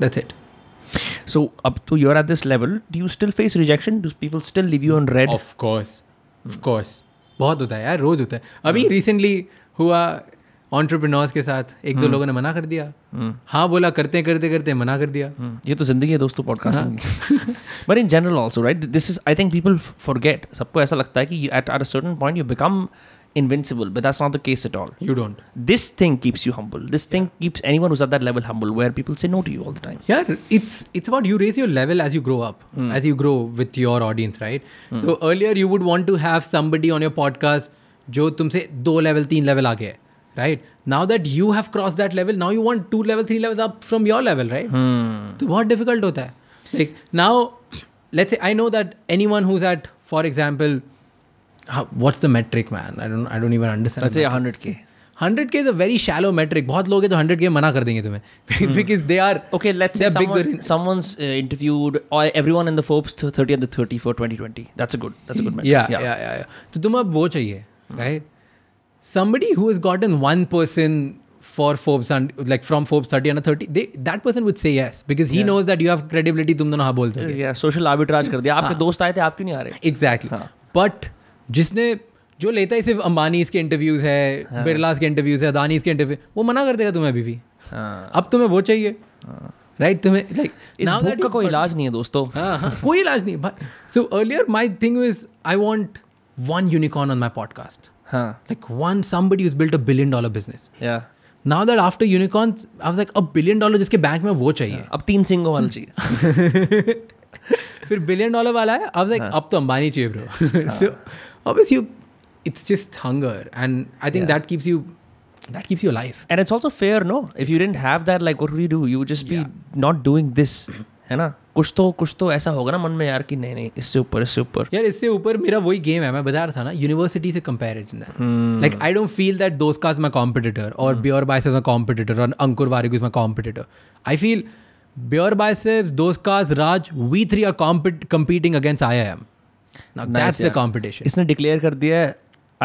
That's it. So up to you're at this level, do you still face rejection? Do people still leave you on red? Of course. बहुत होता है यार, रोज होता है. अभी recently हुआ entrepreneurs के साथ, 1-2 लोगों ने मना कर दिया. हाँ बोला, करते मना कर दिया. ये तो जिंदगी है दोस्तों podcasting की. But in general also, right? This is, I think people forget. सबको ऐसा लगता है कि at a certain point you become invincible, but that's not the case at all. You don't. This thing keeps you humble. This thing keeps anyone who's at that level humble, where people say no to you all the time. Yeah, it's about you raise your level as you grow up, as you grow with your audience, right? So earlier you would want to have somebody on your podcast जो तुमसे 2 level 3 level आगे है, right? Now that you have crossed that level, now you want 2 level 3 levels up from your level, right? तो बहुत difficult होता है. Like now, let's say I know that anyone who's at, for example, what's the metric, man? I don't even understand. Let's say 100K. 100K is a very shallow metric. बहुत लोग हैं तो 100K मना कर देंगे तुम्हें. Because they are... Okay, let's say someone's interviewed everyone in the Forbes 30 under 30 for 2020. That's a good metric. Yeah. तो तुम अब वो चाहिए, right? Somebody who has gotten one person for Forbes, like from Forbes 30 under 30, that person would say yes. Because he knows that you have credibility, तुम दोनों हाँ बोलते हो. Yeah, social arbitrage कर दिया. आपके दोस्त आए थे, आप क्यों नहीं आ रहे? Exactly. But जिसने जो लेता है सिर्फ अंबानीज के इंटरव्यूज है, बिरलास के इंटरव्यूज है, अदानीज के इंटरव्यू, वो मना कर देगा तुम्हें अभी भी. अब तुम्हें वो चाहिए, राइट? तुम्हें लाइक इस भूख का कोई इलाज नहीं है दोस्तों. कोई इलाज नहीं. So earlier my thing was I want one unicorn on my podcast. Like somebody who's built $1 billion business. Yeah. Now that after unicorns, I was like $1 billion जिसके बैंक में वो चाहिए. अब 3 सिंगों वाला चाहिए. फिर $1 billion वाला है. I was like, अब तो अंबानी चाहिए bro. So obviously it's just hunger, and I think that keeps you alive. And it's also fair, no? If you didn't have that, like, what would you do? You would just be not doing this, है ना? कुछ तो ऐसा होगा ना मन में यार कि नहीं इससे ऊपर यार इससे ऊपर मेरा वही गेम है. मैं बता रहा था ना, यूनिवर्सिटी से कंपैरिजन है. Like I don't feel that Doska is my competitor और Beer Biceps माय कॉम्पिटिटर और Ankur Warikoo is my competitor. I feel Beer Biceps, Doska, Raj, we three are competing against IIM. Now that's the competition. इसने declare कर दिया है.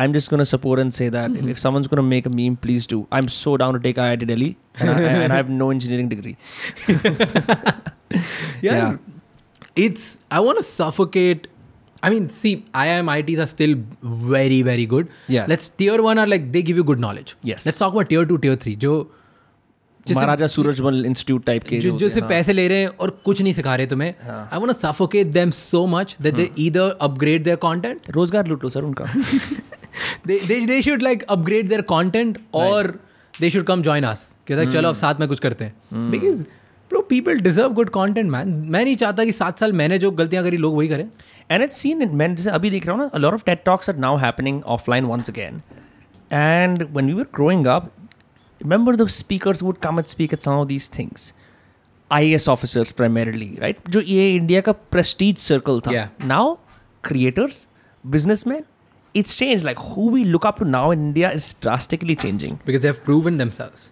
I'm just going to support and say that if someone's going to make a meme, please do. I'm so down to take IIT Delhi, and I have no engineering degree. Yeah. I want to suffocate. I mean, see, IIMITs are still very, very good. Yeah. Tier 1 are like, they give you good knowledge. Yes. Let's talk about tier 2, tier 3, जो महाराजा Surajmal institute type के जो सिर्फ पैसे ले रहे हैं और कुछ नहीं सिखा रहे तुम्हें. I want to suffocate them so much that they either upgrade their content. रोजगार लूट लो सर उनका. they should like upgrade their content or they should come join us. कि like चलो अब साथ में कुछ करते हैं. Because bro, people deserve good content, man. मैं नहीं चाहता कि 7 साल मैंने जो गलतियां करी लोग वही करें. And it's seen in, मैं जैसे अभी देख रहा हूँ ना, a lot of TED Talks are now happening offline once again. And when we were growing up, remember the speakers would come and speak at some of these things. IAS officers primarily, right? जो ये India का prestige circle था. Yeah. Now, creators, businessmen, it's changed. Like who we look up to now in India is drastically changing. Because they have proven themselves.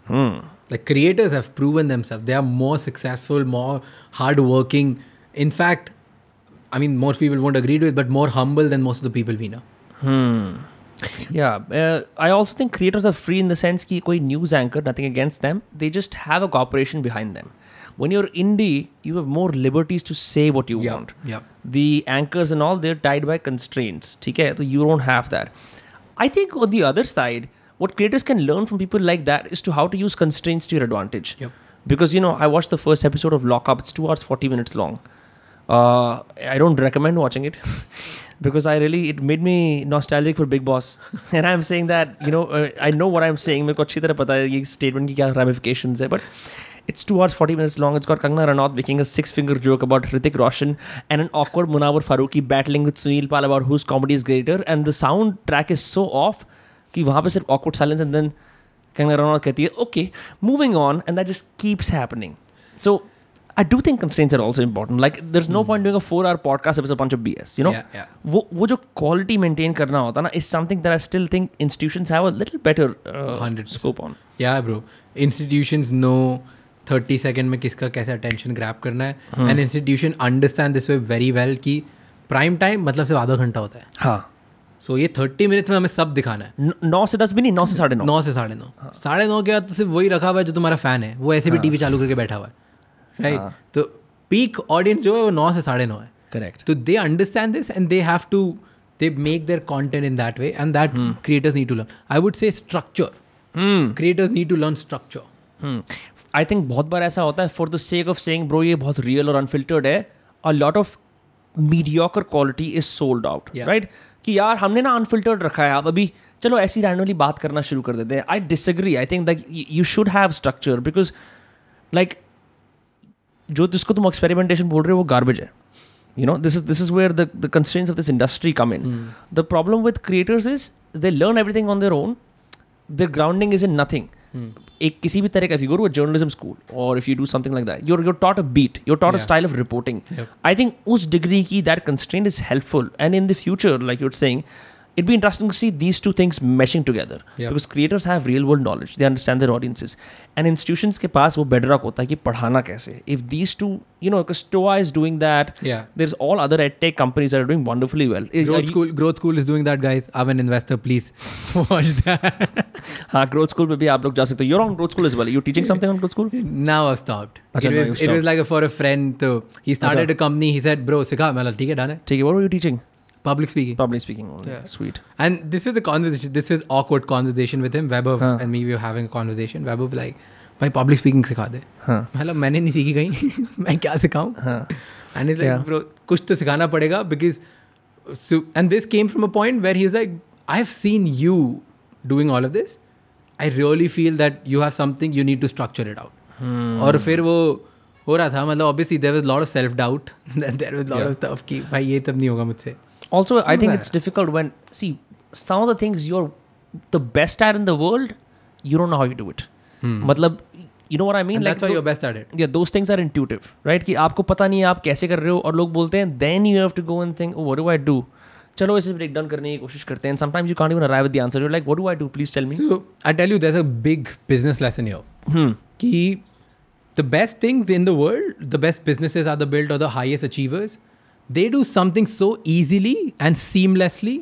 Like creators have proven themselves. They are more successful, more hardworking. In fact, I mean, most people won't agree to it, but more humble than most of the people we know. Yeah, I also think creators are free in the sense कि कोई news anchor, nothing against them, they just have a corporation behind them. When you're indie, you have more liberties to say what you want. Yeah. The anchors and all, they're tied by constraints. ठीक है, तो you don't have that. I think on the other side, what creators can learn from people like that is to how to use constraints to your advantage. Yep. Because, you know, I watched the first episode of Lock Up. It's 2 hours, 40 minutes long. I don't recommend watching it. Because it made me nostalgic for Big Boss. And I'm saying that, you know, I know what I'm saying. मेरे को अच्छी तरह पता है ये statement की क्या ramifications है. But it's 2 hours, 40 minutes long. It's got Kangana Ranaut making a 6-finger joke about Hrithik Roshan and an awkward Munawar Farooqi battling with Sunil Pal about whose comedy is greater. And the soundtrack is so off कि वहाँ पे सिर्फ awkward silence and then Kangana Ranaut कहती है, okay, moving on. And that just keeps happening. So I do think constraints are also important. Like, there's no point doing a 4-hour podcast if it's a bunch of BS, you know? Yeah. वो जो quality maintain करना होता ना is something that I still think institutions have a little better 100% scope on. Yeah, bro. Institutions know 30 second में किसका कैसे attention grab करना है. And institution understand this way very well कि prime time मतलब सिर्फ आधा घंटा होता है. हाँ. So ये 30 minutes में हमें सब दिखाना है. 9 से 10 भी नहीं, 9 से 9:30. 9 से 9:30. 9:30 के बाद तो सिर्फ वही रखा हुआ है जो तुम्हारा fan है. वो ऐसे भी TV चालू करके बैठा हुआ है. Right? तो peak audience जो है वो 9 से 9:30 है. Correct. So they understand this and they make their content in that way, and that creators need to learn. I would say structure. Creators need to learn structure. I think बहुत बार ऐसा होता है for the sake of saying bro ये बहुत real और unfiltered है, a lot of mediocre quality is sold out. Yeah. Right? कि यार हमने ना unfiltered रखा है, अब अभी चलो ऐसी randomly बात करना शुरू कर देते हैं. I disagree. I think that you should have structure because like जो जिसको तुम एक्सपेरिमेंटेशन बोल रहे हो वो गार्बेज है. You know, this is where the constraints of this industry come in. The problem with creators is they learn everything on their own. Their grounding is in nothing. एक किसी भी तरह का, if you go to a journalism school or if you do something like that, you're taught a beat, you're taught a style of reporting. Yep. I think उस degree की that constraint is helpful, and in the future, like you're saying, it'd be interesting to see these two things meshing together. Yep. Because creators have real world knowledge, they understand their audiences, and institutions के पास वो bedrock होता है कि पढ़ाना कैसे. If these two, you know, because Stoa is doing that, there's all other edtech companies that are doing wonderfully well. Growth School is doing that, guys. I'm an investor, please watch that. हाँ, Growth School में भी आप लोग जा सकते हो. You're on Growth School as well. You're teaching something on Growth School? Now I've stopped. It was like for a friend. So he started a company. He said, bro, सिखा. मैं ठीक है, done है. ठीक है. What were you teaching? Public speaking. Public speaking only. Yeah. Sweet. And this was a conversation. This was awkward conversation with him. Vaibhav and me, we were having a conversation. Vaibhav was like, भाई public speaking सिखा दे. मतलब मैंने नहीं सीखी कहीं. मैं क्या सिखाऊं? And he's like, bro, कुछ तो सिखाना पड़ेगा because. So, and this came from a point where he's like, I've seen you doing all of this. I really feel that you have something, you need to structure it out. और फिर वो हो रहा था. मतलब obviously there was a lot of self doubt. There was a lot of stuff कि भाई ये तब नहीं होगा मुझसे. Also, I think it's difficult when, see, some of the things you're the best at in the world, you don't know how you do it. मतलब, you know what I mean? And like that's why you're best at it. Yeah, those things are intuitive, right? कि आपको पता नहीं है आप कैसे कर रहे हो और लोग बोलते हैं then you have to go and think, oh, what do I do? चलो इसे break down करने की कोशिश करते हैं. And sometimes you can't even arrive at the answer. You're like, what do I do? Please tell me. So I tell you, there's a big business lesson here. कि the best things in the world, the best businesses are the built or the highest achievers. They do something so easily and seamlessly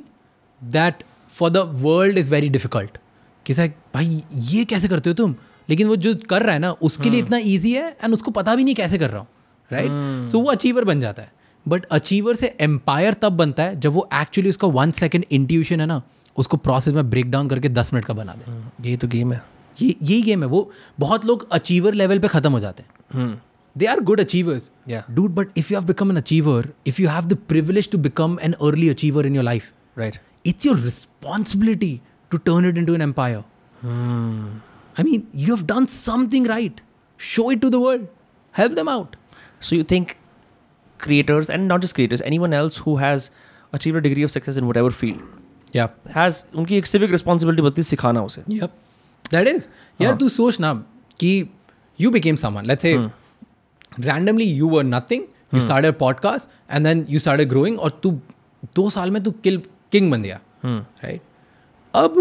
that for the world is very difficult. कि भाई ये कैसे करते हो तुम? लेकिन वो जो कर रहा है ना उसके लिए इतना ईजी है एंड उसको पता भी नहीं कैसे कर रहा हूँ, राइट? तो वो अचीवर बन जाता है. बट अचीवर से एम्पायर तब बनता है जब वो एक्चुअली उसका 1 सेकेंड इंट्यूशन है ना उसको प्रोसेस में ब्रेक डाउन करके 10 मिनट का बना दे. ये तो गेम है. यही गेम है. वो बहुत लोग अचीवर लेवल पे खत्म हो जाते हैं. They are good achievers, dude, but if you have become an achiever, if you have the privilege to become an early achiever in your life, right, it's your responsibility to turn it into an empire. I mean, you have done something right. Show it to the world. Help them out. So you think creators, and not just creators, anyone else who has achieved a degree of success in whatever field, has उनकी एक civic responsibility बनती है सिखाना उसे. Yep. That is. यार तू सोच ना कि you became someone. Let's say randomly you were nothing. You started a podcast and then you started growing और तू 2 साल में तू किंग बन गया, राइट? अब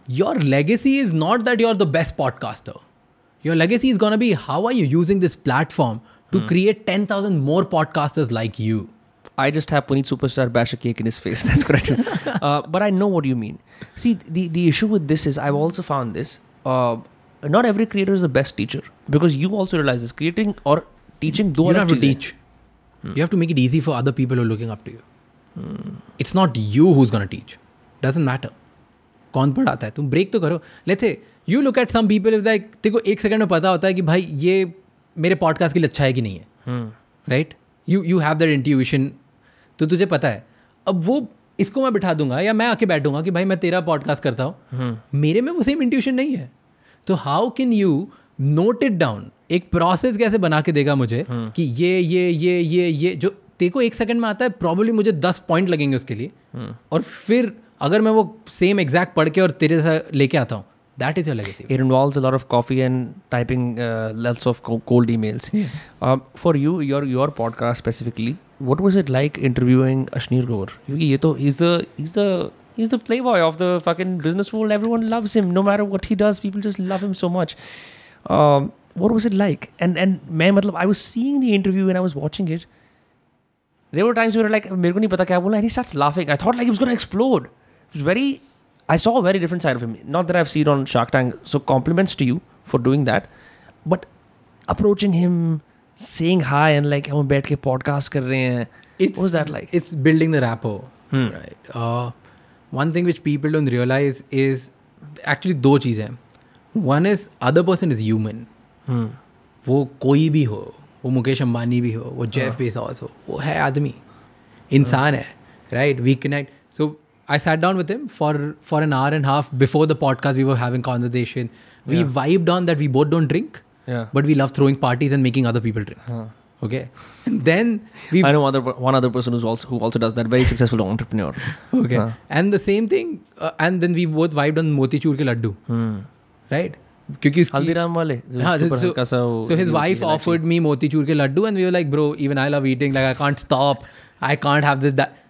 your legacy is not that you are the best podcaster. Your legacy is gonna be how are you using this platform to create 10,000 more podcasters like you. I just have Puneet Superstar bash a cake in his face. That's what I do. But I know what you mean. See, the issue with this is I've also found this. Not every creator is the best teacher, because you also realize this. Creating or teaching, you don't have to teach. You have to make it easy for other people who are looking up to you. It's not you who's going to teach. Doesn't matter. कौन पढ़ाता है? तुम break तो करो. Let's say you look at some people is like तेरे को 1 second में पता होता है कि भाई ये मेरे पॉडकास्ट के लिए अच्छा है कि नहीं है, right? You have that intuition. तो तुझे पता है. अब वो इसको मैं बिठा दूंगा या मैं आके बैठूंगा कि भाई मैं तेरा पॉडकास्ट करता हूँ, मेरे में वो सेम इंट्यूशन नहीं है. तो how can you note it down? एक प्रोसेस कैसे बना के देगा मुझे कि ये जो तेरे को 1 सेकंड में आता है, प्रॉब्लली मुझे 10 पॉइंट लगेंगे उसके लिए. और फिर अगर मैं वो सेम एग्जैक्ट पढ़ के और तेरे से लेके आता हूँ, that is your legacy. It involves a lot of coffee and typing lots of cold emails. For you, your podcast specifically, what was it like interviewing Ashneer Grover? क्योंकि ये तो he's the playboy of the fucking business world. Everyone loves him. No matter what he does, people just love him so much. What was it like? And मैं मतलब I was seeing the interview and I was watching it. There were times where like मेरे को नहीं पता क्या बोलना, and he starts laughing. I thought like he was going to explode. It was very. I saw a very different side of him. Not that I've seen on Shark Tank. So compliments to you for doing that. But approaching him, saying hi and like हम बैठ के podcast कर रहे हैं. What was that like? It's building the rapport, right? One thing which people don't realize is actually 2 चीज़ें. One is other person is human. वो कोई भी हो, वो मुकेश अंबानी भी हो, वो जेफ बेजोस हो, वो है आदमी, इंसान है, right? We connect. So I sat down with him for an hour and a half before the podcast. We were having conversation. We vibed on that we both don't drink, but we love throwing parties and making other people drink. Okay, and then I know one other person who also does that. Very successful entrepreneur. Okay, and the same thing. And then we both vibed on motichur ke laddu, right? क्योंकि हल्दीराम वाले. So his wife offered me motichur ke laddu, and we were like, bro, even I love eating. Like I can't stop. I can't have this that.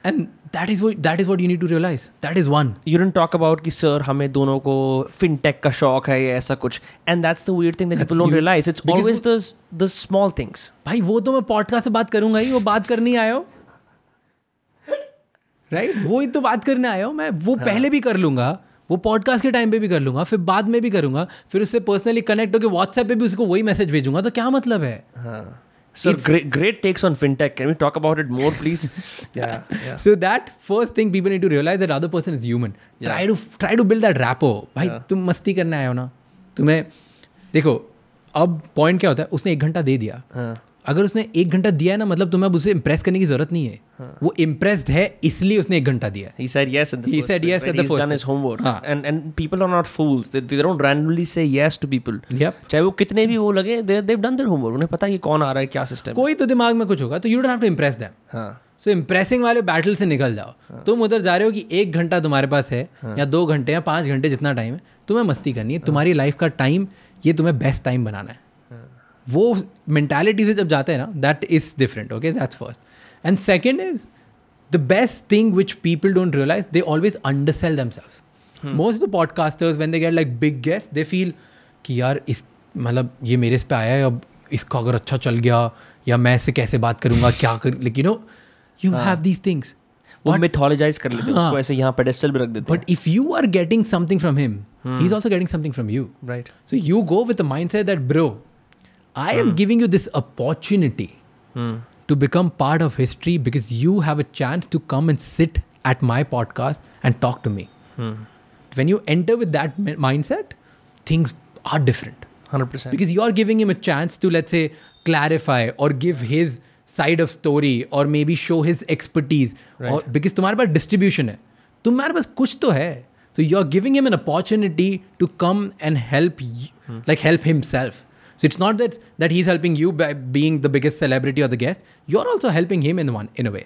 And that is what you need to realize. That is one. You didn't talk about कि sir हमें दोनों को fintech का शौक है या ऐसा कुछ. And that's the weird thing that people don't realize. It's always the small things. भाई वो तो मैं podcast से बात करूँगा ही. वो बात करने आया हो, right? वो ही तो बात करने आया हो. मैं वो पहले भी कर लूँगा, वो पॉडकास्ट के टाइम पे भी कर लूँगा, फिर बाद में भी करूँगा, फिर उससे पर्सनली कनेक्ट होकर व्हाट्सएप पे भी उसको वही मैसेज भेजूँगा. तो क्या मतलब है? So great takes on fintech. Can we talk about it more, please? Yeah. So that first thing people need to realize that other person is human. Try to build that rapport. भाई तुम मस्ती करने आए हो ना, तुम्हें देखो अब पॉइंट क्या होता है. उसने 1 घंटा दे दिया, अगर उसने 1 घंटा दिया है ना, मतलब तुम्हें अब उसे इम्प्रेस करने की जरूरत नहीं है. वो इम्प्रेस्ड है इसलिए उसने 1 घंटा दिया. He said yes at the He first said place, yes right? at the He's first done his place. homework. हाँ. And people are not fools. They don't randomly say yes to people. Yep. चाहे वो कितने भी वो लगे, they've done their homework. उन्हें पता है कि कौन आ रहा है, क्या सिस्टम. कोई तो दिमाग में कुछ होगा, तो you don't have to impress them. हाँ. सो इम्प्रेसिंग वाले बैटल से निकल जाओ. तुम उधर जा रहे हो कि 1 घंटा तुम्हारे पास है, या 2 घंटे या 5 घंटे, जितना टाइम है तुम्हें मस्ती करनी है. तुम्हारी लाइफ का टाइम ये तुम्हें बेस्ट टाइम बनाना है. वो मेंटालिटी से जब जाते हैं ना, that is different. Okay, that's first. And second is the best thing which people don't realise, they always undersell themselves. Most of the podcasters when they get like big guest, they feel कि यार इस मतलब ये मेरे इस पे आया है, अब इसका अगर अच्छा चल गया, या मैं इससे कैसे बात करूंगा, क्या कर, like you know you have these things. वो mythologize कर लेते हैं उसको, ऐसे यहाँ पेडेस्टल पे रख देते हैं. But if you are getting something from him, he's also getting something from you. Right. So you go with the mindset that, bro, I am giving you this opportunity to become part of history because you have a chance to come and sit at my podcast and talk to me. When you enter with that mindset, things are different. 100%. Because you are giving him a chance to, let's say, clarify or give his side of story or maybe show his expertise. Right. Or because तुम्हारे पास distribution है, तुम्हारे पास कुछ तो है. So you are giving him an opportunity to come and help, like help himself. So it's not that he's helping you by being the biggest celebrity or the guest. You're also helping him in a way.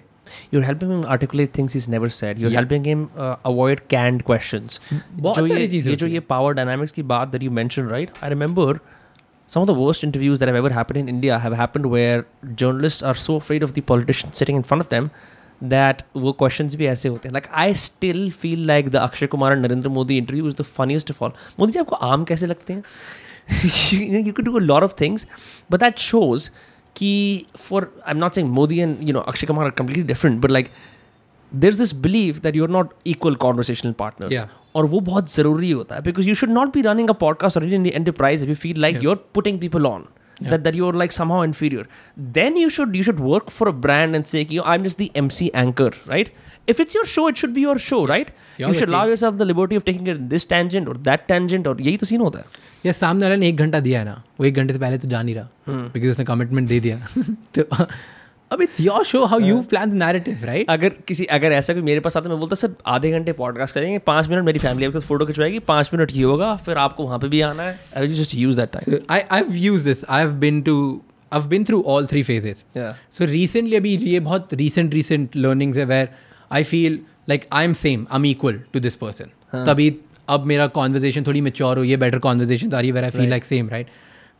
You're helping him articulate things he's never said. You're helping him avoid canned questions. बहुत सारी चीज़ें ये जो ये power dynamics की बात that you mentioned, right? I remember some of the worst interviews that have ever happened in India have happened where journalists are so afraid of the politician sitting in front of them that वो questions भी ऐसे होते हैं. Like I still feel like the Akshay Kumar and Narendra Modi interview is the funniest of all. Modi ji आपको आम कैसे लगते हैं? You could do a lot of things, but that shows कि for, I'm not saying Modi and Akshay Kumar are completely different, but like there's this belief that you're not equal conversational partners. Yeah. और वो बहुत ज़रूरी होता है because you should not be running a podcast or any enterprise if you feel like you're putting people on. Yeah. That you're like somehow inferior. Then you should work for a brand and say, I'm just the MC anchor, right? If it's your show, it should be your show, right? You should allow yourself the liberty of taking it in this tangent or that tangent, और यही तो scene होता है. या सामने वाले ने 1 घंटा दिया है ना, वो 1 घंटे से पहले तो जा नहीं रहा, बिकॉज उसने कमिटमेंट दे दिया. तो अब it's your show, how you plan the narrative, right? अगर ऐसा कोई मेरे पास आता, मैं बोलता सर आधे घंटे पॉडकास्ट करेंगे, 5 मिनट मेरी फैमिली आपके साथ फोटो खिंचवाएगी, 5 मिनट ये होगा, फिर आपको वहाँ पे भी आना है. I just use that time. I've used this. I've been through all 3 phases. Yeah. So recently अभी ये बहुत recent learnings है where I feel like I'm equal to this person. तभी अब मेरा conversation थोड़ी mature हो, ये better conversation आ रही है where I feel like same, right?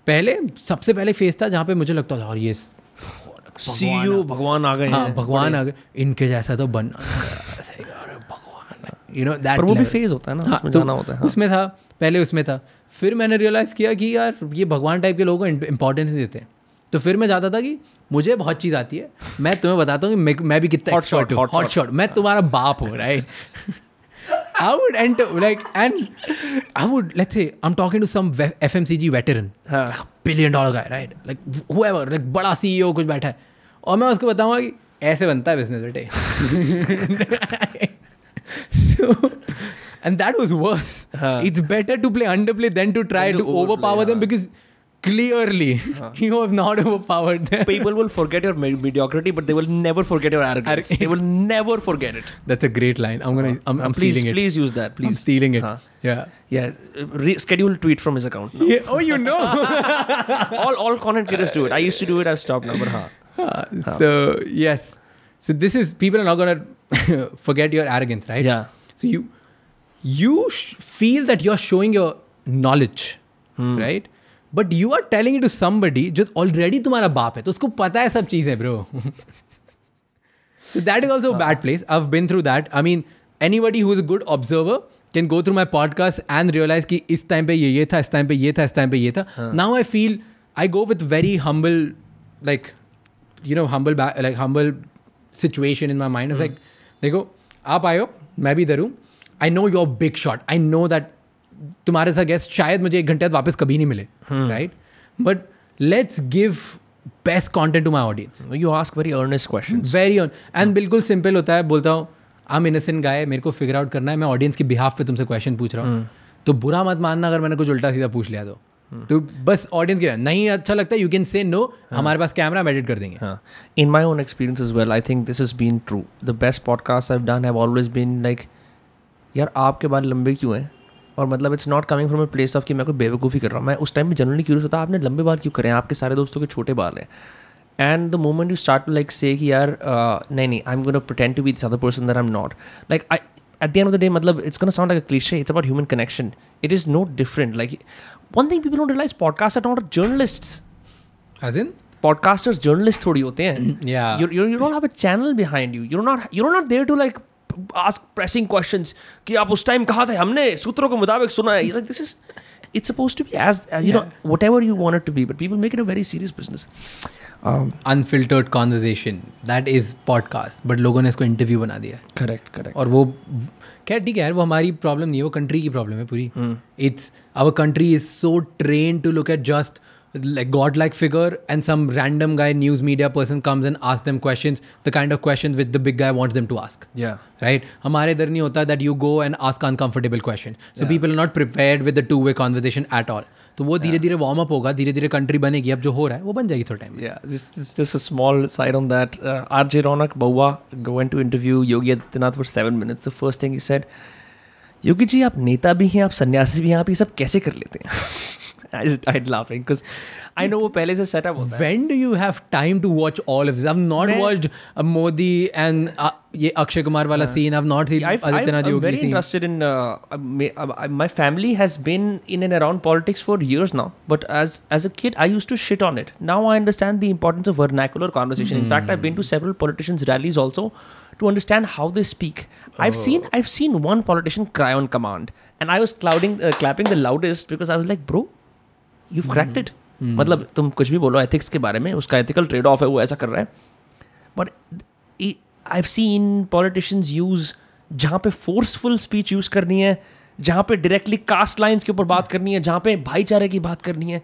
पहले सबसे पहले phase था जहाँ पे मुझे लगता था और ये CEO भगवान आ गए. हाँ, भगवान आ गए, इनके जैसा तो बनना, भगवान, that. पर वो भी phase होता है ना, उसमें जाना होता है. उसमें था, पहले उसमें था. फिर मैंने रियलाइज़ किया कि यार ये भगवान टाइप के लोगों को इंपॉर्टेंस नहीं देते. तो फिर मैं जाता था कि मुझे बहुत चीज़ आती है, मैं तुम्हें बताता हूँ कि मैं भी कितना एक्सपर्ट हूँ. हॉट शॉट, मैं तुम्हारा बाप हूँ, right? I would enter and I would, let's say I'm talking to some FMCG veteran, like $1 billion guy, right? Like whoever, like बड़ा CEO कुछ बैठा है, और मैं उसको बताऊँगा कि ऐसे बनता है बिजनेस बेटे. And that was worse. It's better to play underplay than to try to overpower them, because clearly you have not overpowered them. People will forget your mediocrity, but they will never forget your arrogance. They will never forget it. That's a great line. I'm stealing it. Please use that. Please. I'm stealing it. Yeah. Schedule tweet from his account. Yeah. Oh, you know. all content creators do it. I used to do it. I've stopped now. But So yes. So this is, people are not gonna forget your arrogance, right? Yeah. So you feel that you're showing your knowledge, right? But you are telling it to somebody जो already तुम्हारा बाप है, तो उसको पता है सब चीज़ें, bro. So that is also a bad place. I've been through that. I mean, anybody who is a good observer can go through my podcast and realize कि इस time पे ये था, इस time पे ये था, इस time पे ये था. Now I feel I go with very humble, like, humble situation in my mind. It's like, देखो आप आए हो, मैं भी इधर हूँ. I know you're big shot. I know that तुम्हारे सा गेस्ट शायद मुझे 1 घंटे बाद वापस कभी नहीं मिले, right? But let's give best content to my audience. You ask very earnest questions, very and बिल्कुल सिंपल होता है. बोलता हूँ आई एम इनोसेंट गाय, मेरे को फिगर आउट करना है, मैं ऑडियंस के बिहाफ पे तुमसे क्वेश्चन पूछ रहा हूँ, तो बुरा मत मानना अगर मैंने कुछ उल्टा सीधा पूछ लिया तो. तो बस ऑडियंस के नहीं अच्छा लगता यू कैन से नो, हमारे पास कैमरा हम एडिट कर देंगे. हाँ. In my own experience as well, I think this has been true. The best podcasts I've done have always been like, यार आपके बाल लंबे क्यों हैं? और मतलब it's not coming from a place of कि मैं कोई बेवकूफ़ी कर रहा हूँ. मैं उस टाइम में जनरली क्यूरियस होता आपने लंबे बाल क्यों करें, आपके सारे दोस्तों के छोटे बाल हैं. And the moment you start to like say कि यार नहीं I am gonna pretend to be this other person that I am not, like I at the end of the day, matlab, it's going to sound like a cliche. It's about human connection. It is no different. Like, one thing people don't realize, podcasts are not journalists. As in? Podcasters, journalists थोड़ी होते हैं. Yeah. You don't have a channel behind you. You're not there to like ask pressing questions. कि आप उस time कहाँ थे? हमने सूत्रों के मुताबिक सुना है. Like, this is, it's supposed to be as you know, whatever you want it to be. But people make it a very serious business. Unfiltered conversation, that is podcast, but लोगों ने इसको इंटरव्यू बना दिया. Correct. और वो क्या ठीक है यार, वो हमारी प्रॉब्लम नहीं है, वो कंट्री की प्रॉब्लम है पूरी. It's our country is so train to look at just like god-like figure, and some random guy news media person comes and asks them questions, the kind of questions which the big guy wants them to ask. Right? हमारे इधर नहीं होता that you go and ask uncomfortable questions. So people are not prepared with the two-way conversation at all. तो वो धीरे धीरे warm up होगा, धीरे धीरे कंट्री बनेगी. अब जो हो रहा है वो बन जाएगी थोड़ा time. Yeah, this is just a small side on that. RJ Ronak Bawa went to interview Yogi Adityanath for 7 minutes. The first thing he said, Yogi ji आप नेता भी हैं, आप सन्यासी भी हैं, आप ये सब कैसे कर लेते हैं? I just died laughing because I know वो पहले से सेटअप होता है. When do you have time to watch all of this? I've not watched Modi and ये अक्षय कुमार वाला scene. I've not seen Adityanath Yogi. I'm very interested in my family has been in and around politics for years now, but as a kid I used to shit on it. Now I understand the importance of vernacular conversation. In fact, I've been to several politicians' rallies also to understand how they speak. I've seen one politician cry on command, and I was clapping the loudest because I was like, bro, you've cracked it. मतलब तुम कुछ भी बोलो ethics के बारे में, उसका ethical trade off है, वो ऐसा कर रहा है. But I've seen politicians use जहाँ पे forceful speech use करनी है, जहाँ पे directly caste lines के ऊपर बात करनी है, जहाँ पे भाईचारे की बात करनी है,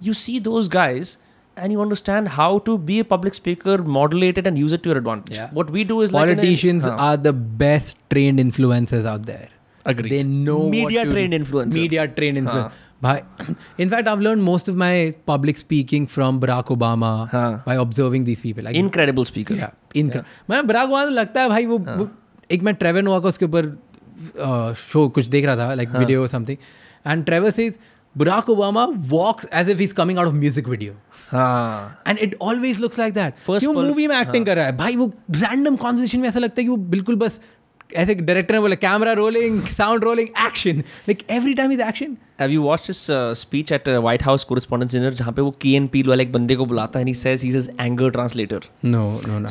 you see those guys and you understand how to be a public speaker, modulate it and use it to your advantage. What we do is politicians are the best trained influencers out there. Agreed. They know media trained influencers. Media trained influencers. In fact, I've learned most of my public speaking from Barack Obama by observing these people. Like, incredible speaker. मैं Barack Obama लगता है भाई वो एक मैं Trevor Noah का उसके ऊपर शो कुछ देख रहा था, like video or something, and Trevor says Barack Obama walks as if he's coming out of music video. And it always looks like that. क्यों मूवी में एक्टिंग कर रहा है भाई, वो रैंडम कॉन्वर्सेशन में ऐसा लगता है कि वो बिल्कुल बस ऐसे डायरेक्टर ने बोला camera rolling, sound rolling, action, like every time is action. Have you watched his speech at White House Correspondents' Dinner जहाँ पे वो Key and Peele वाले एक बंदे को बुलाता है and he's his anger translator. No.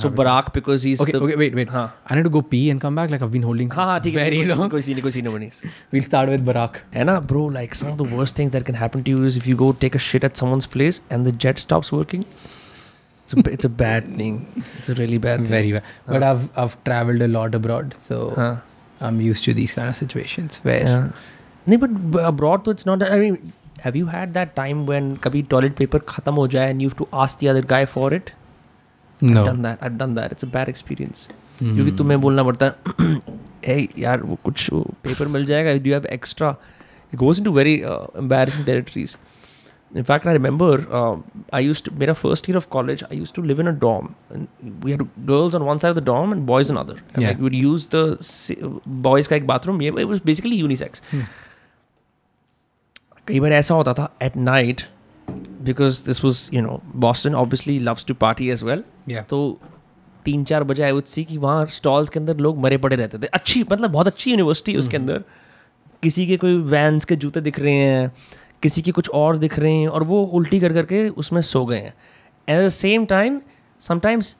So Barack, because he's okay, wait. I need to go pee and come back. Like I've been holding. ठीक है. Very long. कोई सीन नहीं. We'll start with Barack. है ना, bro? Like some of the worst things that can happen to you is if you go take a shit at someone's place and the jet stops working. It's a bad thing. It's a really bad thing. Very bad. But I've traveled a lot abroad, so I'm used to these kind of situations where. नहीं, but abroad तो it's not. I mean, have you had that time when कभी toilet paper खत्म हो जाए and you have to ask the other guy for it? No. I've done that. It's a bad experience. क्योंकि तुम्हें बोलना पड़ता है, hey यार वो कुछ paper मिल जाएगा? Do you have extra? It goes into very embarrassing territories. In fact, I remember मेरा first year of college, I used to live in a dorm. And we had girls on one side of the dorm and boys on the other. And like, we would use the boys का एक bathroom. It was basically unisex. कई बार ऐसा होता था at night, because this was, Boston obviously loves to party as well. तो 3-4 बजे I would see कि वहाँ stalls के अंदर लोग मरे पड़े रहते थे. अच्छी, मतलब बहुत अच्छी यूनिवर्सिटी उसके अंदर. किसी के कोई Vans के जूते दिख रहे हैं, किसी के कुछ और दिख रहे हैं, और वो उल्टी कर करके उसमें सो गए हैं. And at the same time, sometimes,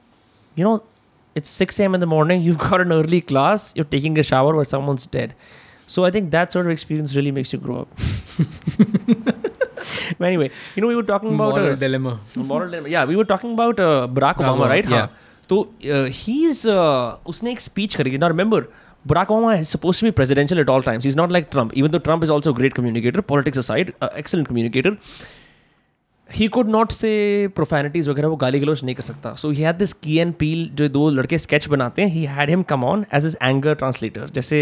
it's 6 a.m. in the morning, you've got an early class, you're taking a shower where someone's dead. So I think that sort of experience really makes you grow up. But anyway, we were talking about moral dilemma. Yeah, we were talking about Barack Obama, right? Yeah. So उसने एक speech करी. Now remember, Barack Obama is supposed to be presidential at all times. He's not like Trump, even though Trump is also a great communicator, politics aside, excellent communicator. He could not say profanities वगैरह, वो गाली गलौज नहीं कर सकता. So he had this Key and Peele, जो दो लड़के sketch बनाते हैं, he had him come on as his anger translator. जैसे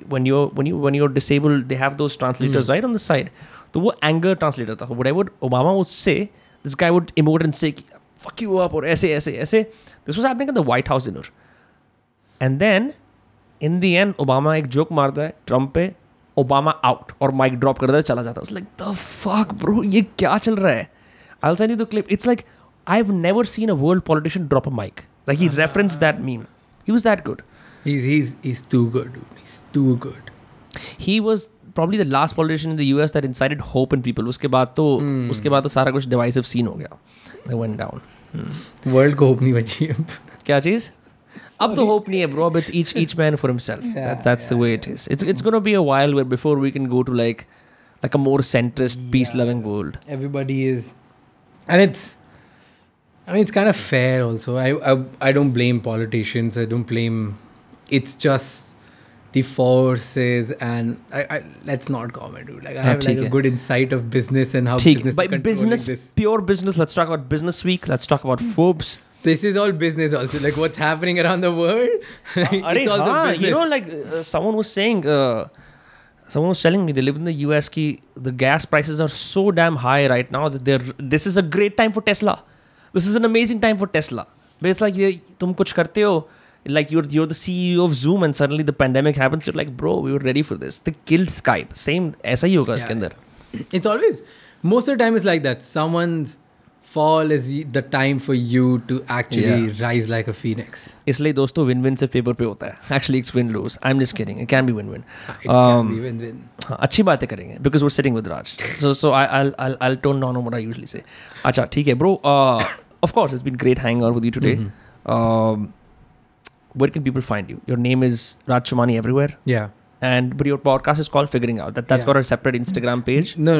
when you're disabled, they have those translators right on the side. तो वो एंगर ट्रांसलेटर था. Whatever Obama would say, this guy would emote and say, fuck you up, और ऐसे ऐसे ऐसे. This was happening at the White House dinner. And then, in the end, Obama एक joke मारता है ट्रम्प पे, Obama out, और mic drop करता है, चला जाता है. It's like, the fuck, bro, ये क्या चल रहा है? I'll send you the clip. It's like, I've never seen a world politician drop a mic. Like, he referenced that meme. He was that good. He's too good, dude. He's too good. He was probably the last politician in the US that incited hope in people. उसके बाद तो सारा कुछ divisive scene हो गया. They went down. World को hope नहीं बची अब. क्या चीज़? अब तो hope नहीं है, bro. But it's each man for himself. That's the way it is. It's going to be a while where before we can go to like a more centrist, peace-loving world. Everybody is, and it's kind of fair also. I don't blame politicians. I don't blame. It's just the forces, and I let's not comment, dude. Like I have like a good insight of business and how business is controlling business, this. Pure business. Let's talk about Business Week. Let's talk about Forbes. This is all business also. Like what's happening around the world. It's also business. You know, like someone was saying. Someone was telling me they live in the US. The gas prices are so damn high right now that this is a great time for Tesla. This is an amazing time for Tesla. But it's like तुम कुछ करते हो, like you're the CEO of Zoom and suddenly the pandemic happens. You're like, bro, we were ready for this. They killed Skype. Same ऐसा ही होगा इसके अंदर. It's always, most of the time it's like that. Someone's fall is the time for you to actually rise like a phoenix. इसलिए दोस्तों win-win से paper पे होता है. Actually it's win-lose. I'm just kidding. It can be win-win. It can be win-win. हाँ, अच्छी बातें करेंगे because we're sitting with Raj. So I'll tone down on what I usually say. अच्छा ठीक है bro. Of course it's been great hanging out with you today. Where can people find you? Your name is Raj Chamani everywhere. Yeah. But your podcast is called Figuring Out. That's got a separate Instagram page. No,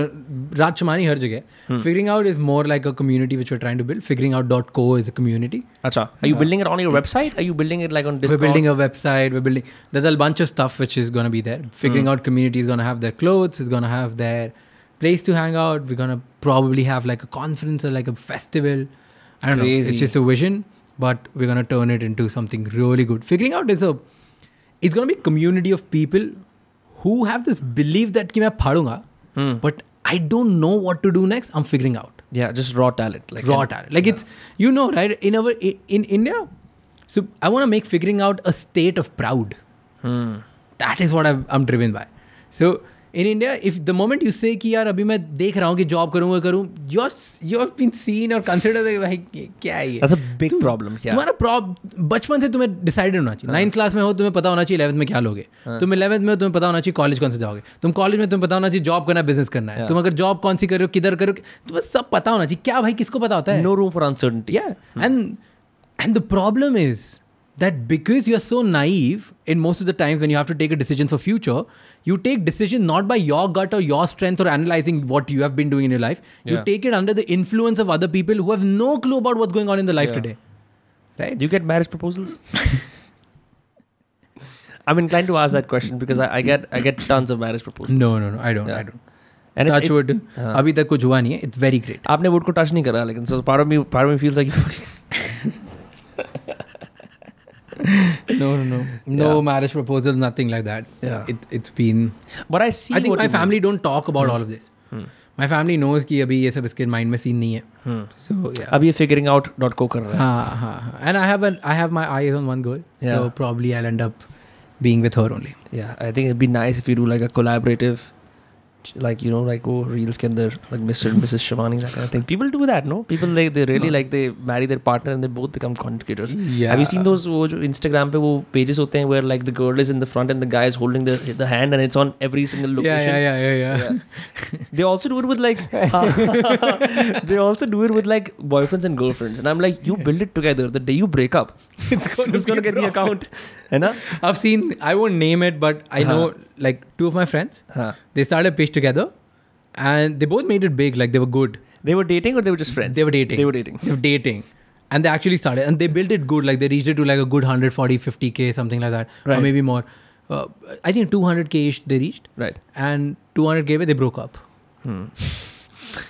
Raj Chamani हर जगह. Figuring Out is more like a community which we're trying to build. Figuringout.co is a community. Acha. Are you building it on your website? Are you building it like on Discord? We're building a website. There's a bunch of stuff which is going to be there. Figuring Out community is going to have their clothes. It's going to have their place to hang out. We're going to probably have like a conference or like a festival. I don't know. It's just a vision, but we're going to turn it into something really good. Figuring Out is it's going to be a community of people who have this belief that कि मैं फाड़ूंगा, but I don't know what to do next. I'm figuring out. Yeah, just raw talent. Like raw talent. Like it's, you know, right? In India, so I want to make Figuring Out a state of proud. That is what I'm driven by. So in India, if the moment you say कि यार अभी मैं देख रहा हूँ कि job करूँ, you're been seen or considered भाई क्या है ये? That's a big problem. Yeah. तुम्हारा बचपन से तुम्हें डिसाइडेड होना चाहिए. 9th क्लास में हो तुम्हें पता होना चाहिए 11th में क्या लोगे. तुम 11th में हो तुम्हें पता होना चाहिए कॉलेज कौन से जाओगे. तुम कॉलेज में तुम्हें पता होना चाहिए जॉब करना है, बिजनेस करना है. तुम अगर जॉब कौन सी कर रहे हो, किधर करो, तुम्हें सब पता होना चाहिए. क्या भाई किसको पता होता है? No room for uncertainty. Yeah. And the problem is that because you're so naive in most of the times when you have to take a decision for future, you take decision not by your gut or your strength or analyzing what you have been doing in your life. You take it under the influence of other people who have no clue about what's going on in the life today. Right? Do you get marriage proposals? I'm inclined to ask that question because I get tons of marriage proposals. No, I don't. I don't. And touch wood. अभी तक कुछ हुआ नहीं है. It's very great. आपने wood को touch नहीं करा लेकिन so part of me feels like No marriage proposals, nothing like that. Yeah. It's been. But I see. I think my family don't talk about all of this. My family knows कि अभी ये सब इसके mind में scene नहीं है. So yeah. अभी ये figuringout.co कर रहा है. हाँ. And I have my eyes on one girl. So probably I'll end up being with her only. Yeah, I think it'd be nice if you do like a collaborative, like you know, like reels के अंदर like Mr. and Mrs. Shamani, that kind of thing. People do that, no? People they really like they marry their partner and they both become content creators. Yeah. Have you seen those वो जो Instagram पे वो pages होते हैं where like the girl is in the front and the guy is holding the hand and it's on every single location? Yeah. They also do it with like they also do it with like boyfriends and girlfriends, and I'm like, you build it together. The day you break up, who's gonna get the account? है ना? I've seen. I won't name it, but I know like two of my friends. They started a page together, and they both made it big. Like they were good. They were dating or they were just friends? They were dating. And they actually started. And they built it good. Like they reached it to like a good 140, 50K, something like that. Right. Or maybe more. I think 200K-ish they reached. Right. And 200K they broke up.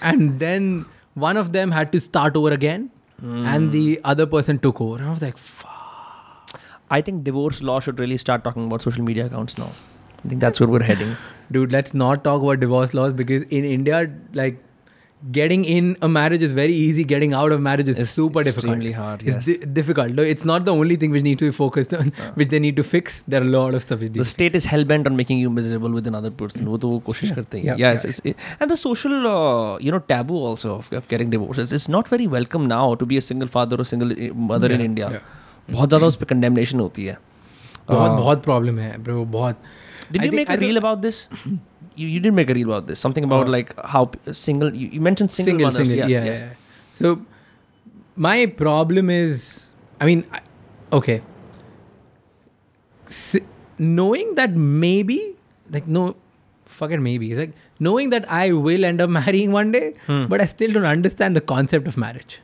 And then one of them had to start over again. And the other person took over. And I was like, fuck. I think divorce law should really start talking about social media accounts now. I think that's where we're heading. Dude, let's not talk about divorce laws because in India, like, getting in a marriage is very easy. Getting out of marriage is super difficult. Extremely hard. It's Yes. difficult. No, it's not the only thing which needs to be focused on, which they need to fix. There are a lot of stuff which The state is hell bent on making you miserable with another person. वो तो वो कोशिश करते हैं. Yeah, And the social, taboo also of getting divorced. It's not very welcome now to be a single father or single mother in India. बहुत ज़्यादा उस पर condemnation होती है. बहुत problem है, bro. बहुत. Did you make a reel about this? You did make a reel about this. Something about like how single. You mentioned single mothers. Yes. So my problem is, I mean, okay. Knowing that maybe, like, no, fucking maybe. It's like knowing that I will end up marrying one day, but I still don't understand the concept of marriage.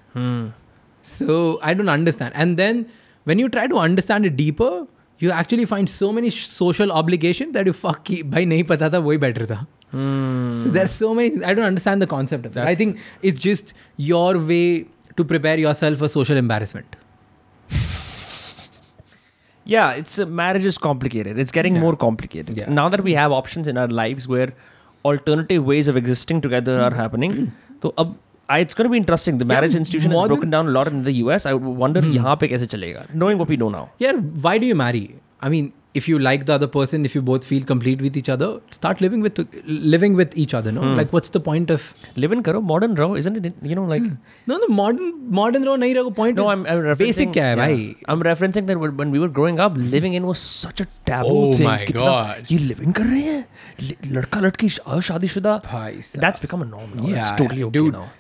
So I don't understand. And then when you try to understand it deeper, you actually find so many social obligations that you bhai nahi pata tha, wohi better tha. So there's so many things. I don't understand the concept of it. I think it's just your way to prepare yourself for social embarrassment. Yeah, marriage is complicated. It's getting more complicated. Yeah. Now that we have options in our lives where alternative ways of existing together are happening, so it's going to be interesting. The marriage institution is broken down a lot in the US. I wonder यहाँ पे कैसे चलेगा, knowing what we know now. Yeah, why do you marry? I mean, if you like the other person, if you both feel complete with each other, start living with each other. No, like what's the point of living करो, modern रहो, isn't it? Like no, modern रहो नहीं रहो. Point. No, is I'm referencing, basic क्या है भाई? I'm referencing that when we were growing up, living in was such a taboo thing. Oh my God! ये live in कर रहे हैं, लड़का लड़की शादीशुदा. That's become a norm now. Yeah, it's totally okay dude, now.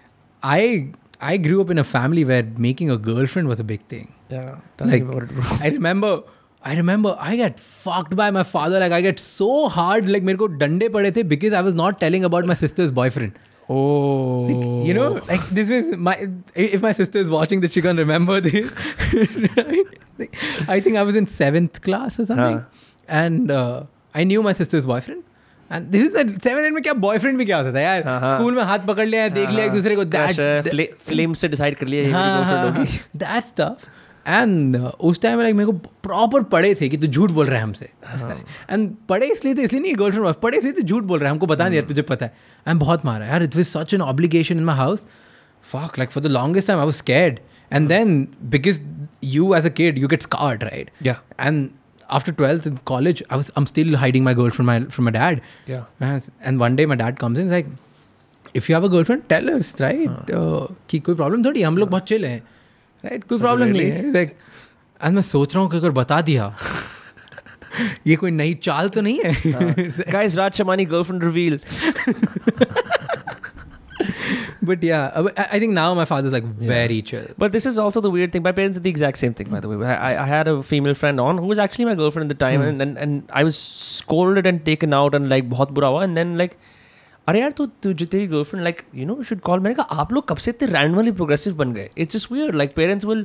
I grew up in a family where making a girlfriend was a big thing. Yeah, tell me about it, bro. I remember I get fucked by my father. Like I get so hard. Like मेरे को डंडे पड़े थे because I was not telling about my sister's boyfriend. Oh, like, like this was if my sister is watching this, she can remember this. I think I was in 7th class or something, and I knew my sister's boyfriend. And this is the 7th में क्या boyfriend भी क्या होता था यार? School में हाथ पकड़ लिया, देख लिया एक दूसरे को. Flame से decide कर लिया ये मेरी girlfriend होगी. That stuff. And उस टाइम में मेरे को प्रॉपर पढ़े थे कि तू झूठ बोल रहा है हमसे. एंड पढ़े इसलिए नहीं गर्लफ्रेंड, पढ़े इसलिए तो झूठ बोल रहा है, हमको बता दिया तुझे पता है. एंड बहुत मारा यार. It was such an obligation in my house. Fuck, like for the longest time I was scared. And then because you as a kid you get scarred, right? Yeah. And after 12th in college I'm still hiding my girlfriend from my dad. Yeah. And one day my dad comes in, he's like, if you have a girlfriend tell us, right? कि कोई problem थोड़ी, हम लोग बहुत chill हैं, right? कोई problem नहीं है. लाइक आज मैं सोच रहा हूँ कि अगर बता दिया ये कोई नई चाल तो नहीं है. Guys, Raj Shamani girlfriend reveal. But yeah, I think now my father's like very chill. But this is also the weird thing. My parents did the exact same thing, by the way. I had a female friend on who was actually my girlfriend at the time, and I was scolded and taken out and like बहुत बुरा हुआ. And then like, अरे यार तुझे तेरी girlfriend like you should call. मैंने कहा आप लोग कब से इतने randomly progressive बन गए? It's just weird. Like parents will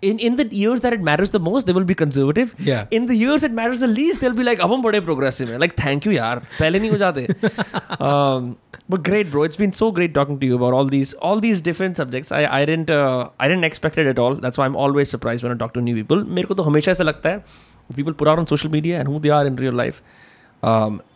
in the years that it matters the most, they will be conservative. Yeah. In the years it matters the least, they'll be like अब हम बड़े progressive हैं. Like thank you यार, पहले नहीं हो जाते. But great, bro. It's been so great talking to you about all these different subjects. I didn't expect it at all. That's why I'm always surprised when I talk to new people. मेरे को तो हमेशा ऐसा लगता है people put out on social media and who they are in real life.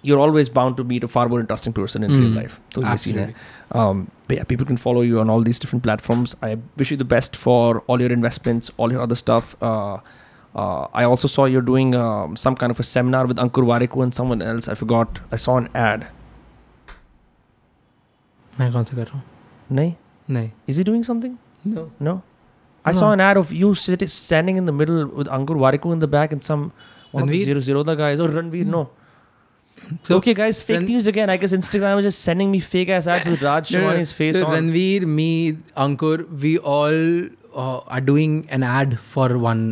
You're always bound to meet a far more interesting person in real life. So Absolutely. But yeah, people can follow you on all these different platforms. I wish you the best for all your investments, all your other stuff. I also saw you're doing some kind of a seminar with Ankur Warikoo and someone else. I forgot. I saw an ad. मैं कौन सा कर रहा हूँ? नहीं. Is he doing something? No. I saw an ad of you standing in the middle with Ankur Warikoo in the back and some one of the 0-0 the guys. Or Ranveer, no. So okay, guys, fake news again. I guess Instagram is just sending me fake ass ads with Raj Shamani's face on. So Ranveer, me, Ankur, we all are doing an ad for one.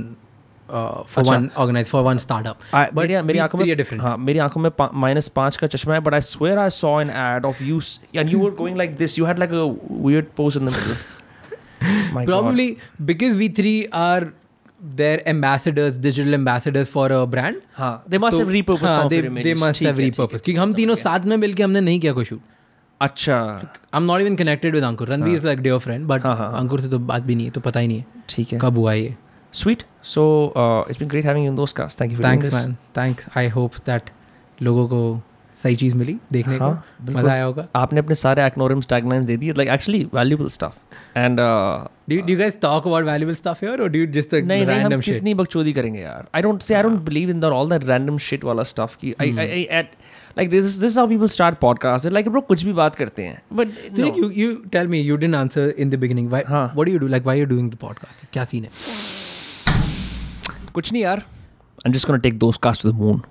For one startup. But मेरी आंखों में different. हाँ, मेरी आंखों में -5 का चश्मा है. But I swear I saw an ad of you and you were going like this. You had like a weird pose in the middle. My Probably God. because we three are their ambassadors, digital ambassadors for a brand. हाँ, they must have repurposed some of your images. They must have repurposed. क्योंकि हम तीनों साथ में मिलके हमने नहीं किया कोई shoot. अच्छा. I'm not even connected with Ankur. Ranveer is like dear friend, but Ankur से तो बात भी नहीं है, तो पता ही नहीं है. ठीक है. कब हुआ ये? Sweet. So it's been great having you in those casts. Thank you for doing this. Thanks, man. Thanks. I hope that लोगों को सही चीज़ मिली देखने हाँ, को, बिल्कुल। मज़ा आया होगा. आपने अपने सारे एक्नोरियम्स टैगलाइंस दे दिए, like actually valuable stuff. And Do you guys talk about valuable stuff here, or do you just नहीं हम random shit? कितनी बकचोदी करेंगे यार. I don't believe in all that random shit वाला stuff की. Like this is how people start podcasts. They're like bro कुछ भी बात करते हैं. But So no. like you tell me, you didn't answer in the beginning. Why? हाँ. What do you do? Like, why are you doing the podcast? क्या scene है? कुछ नहीं यार. I'm just gonna take those cars to the moon.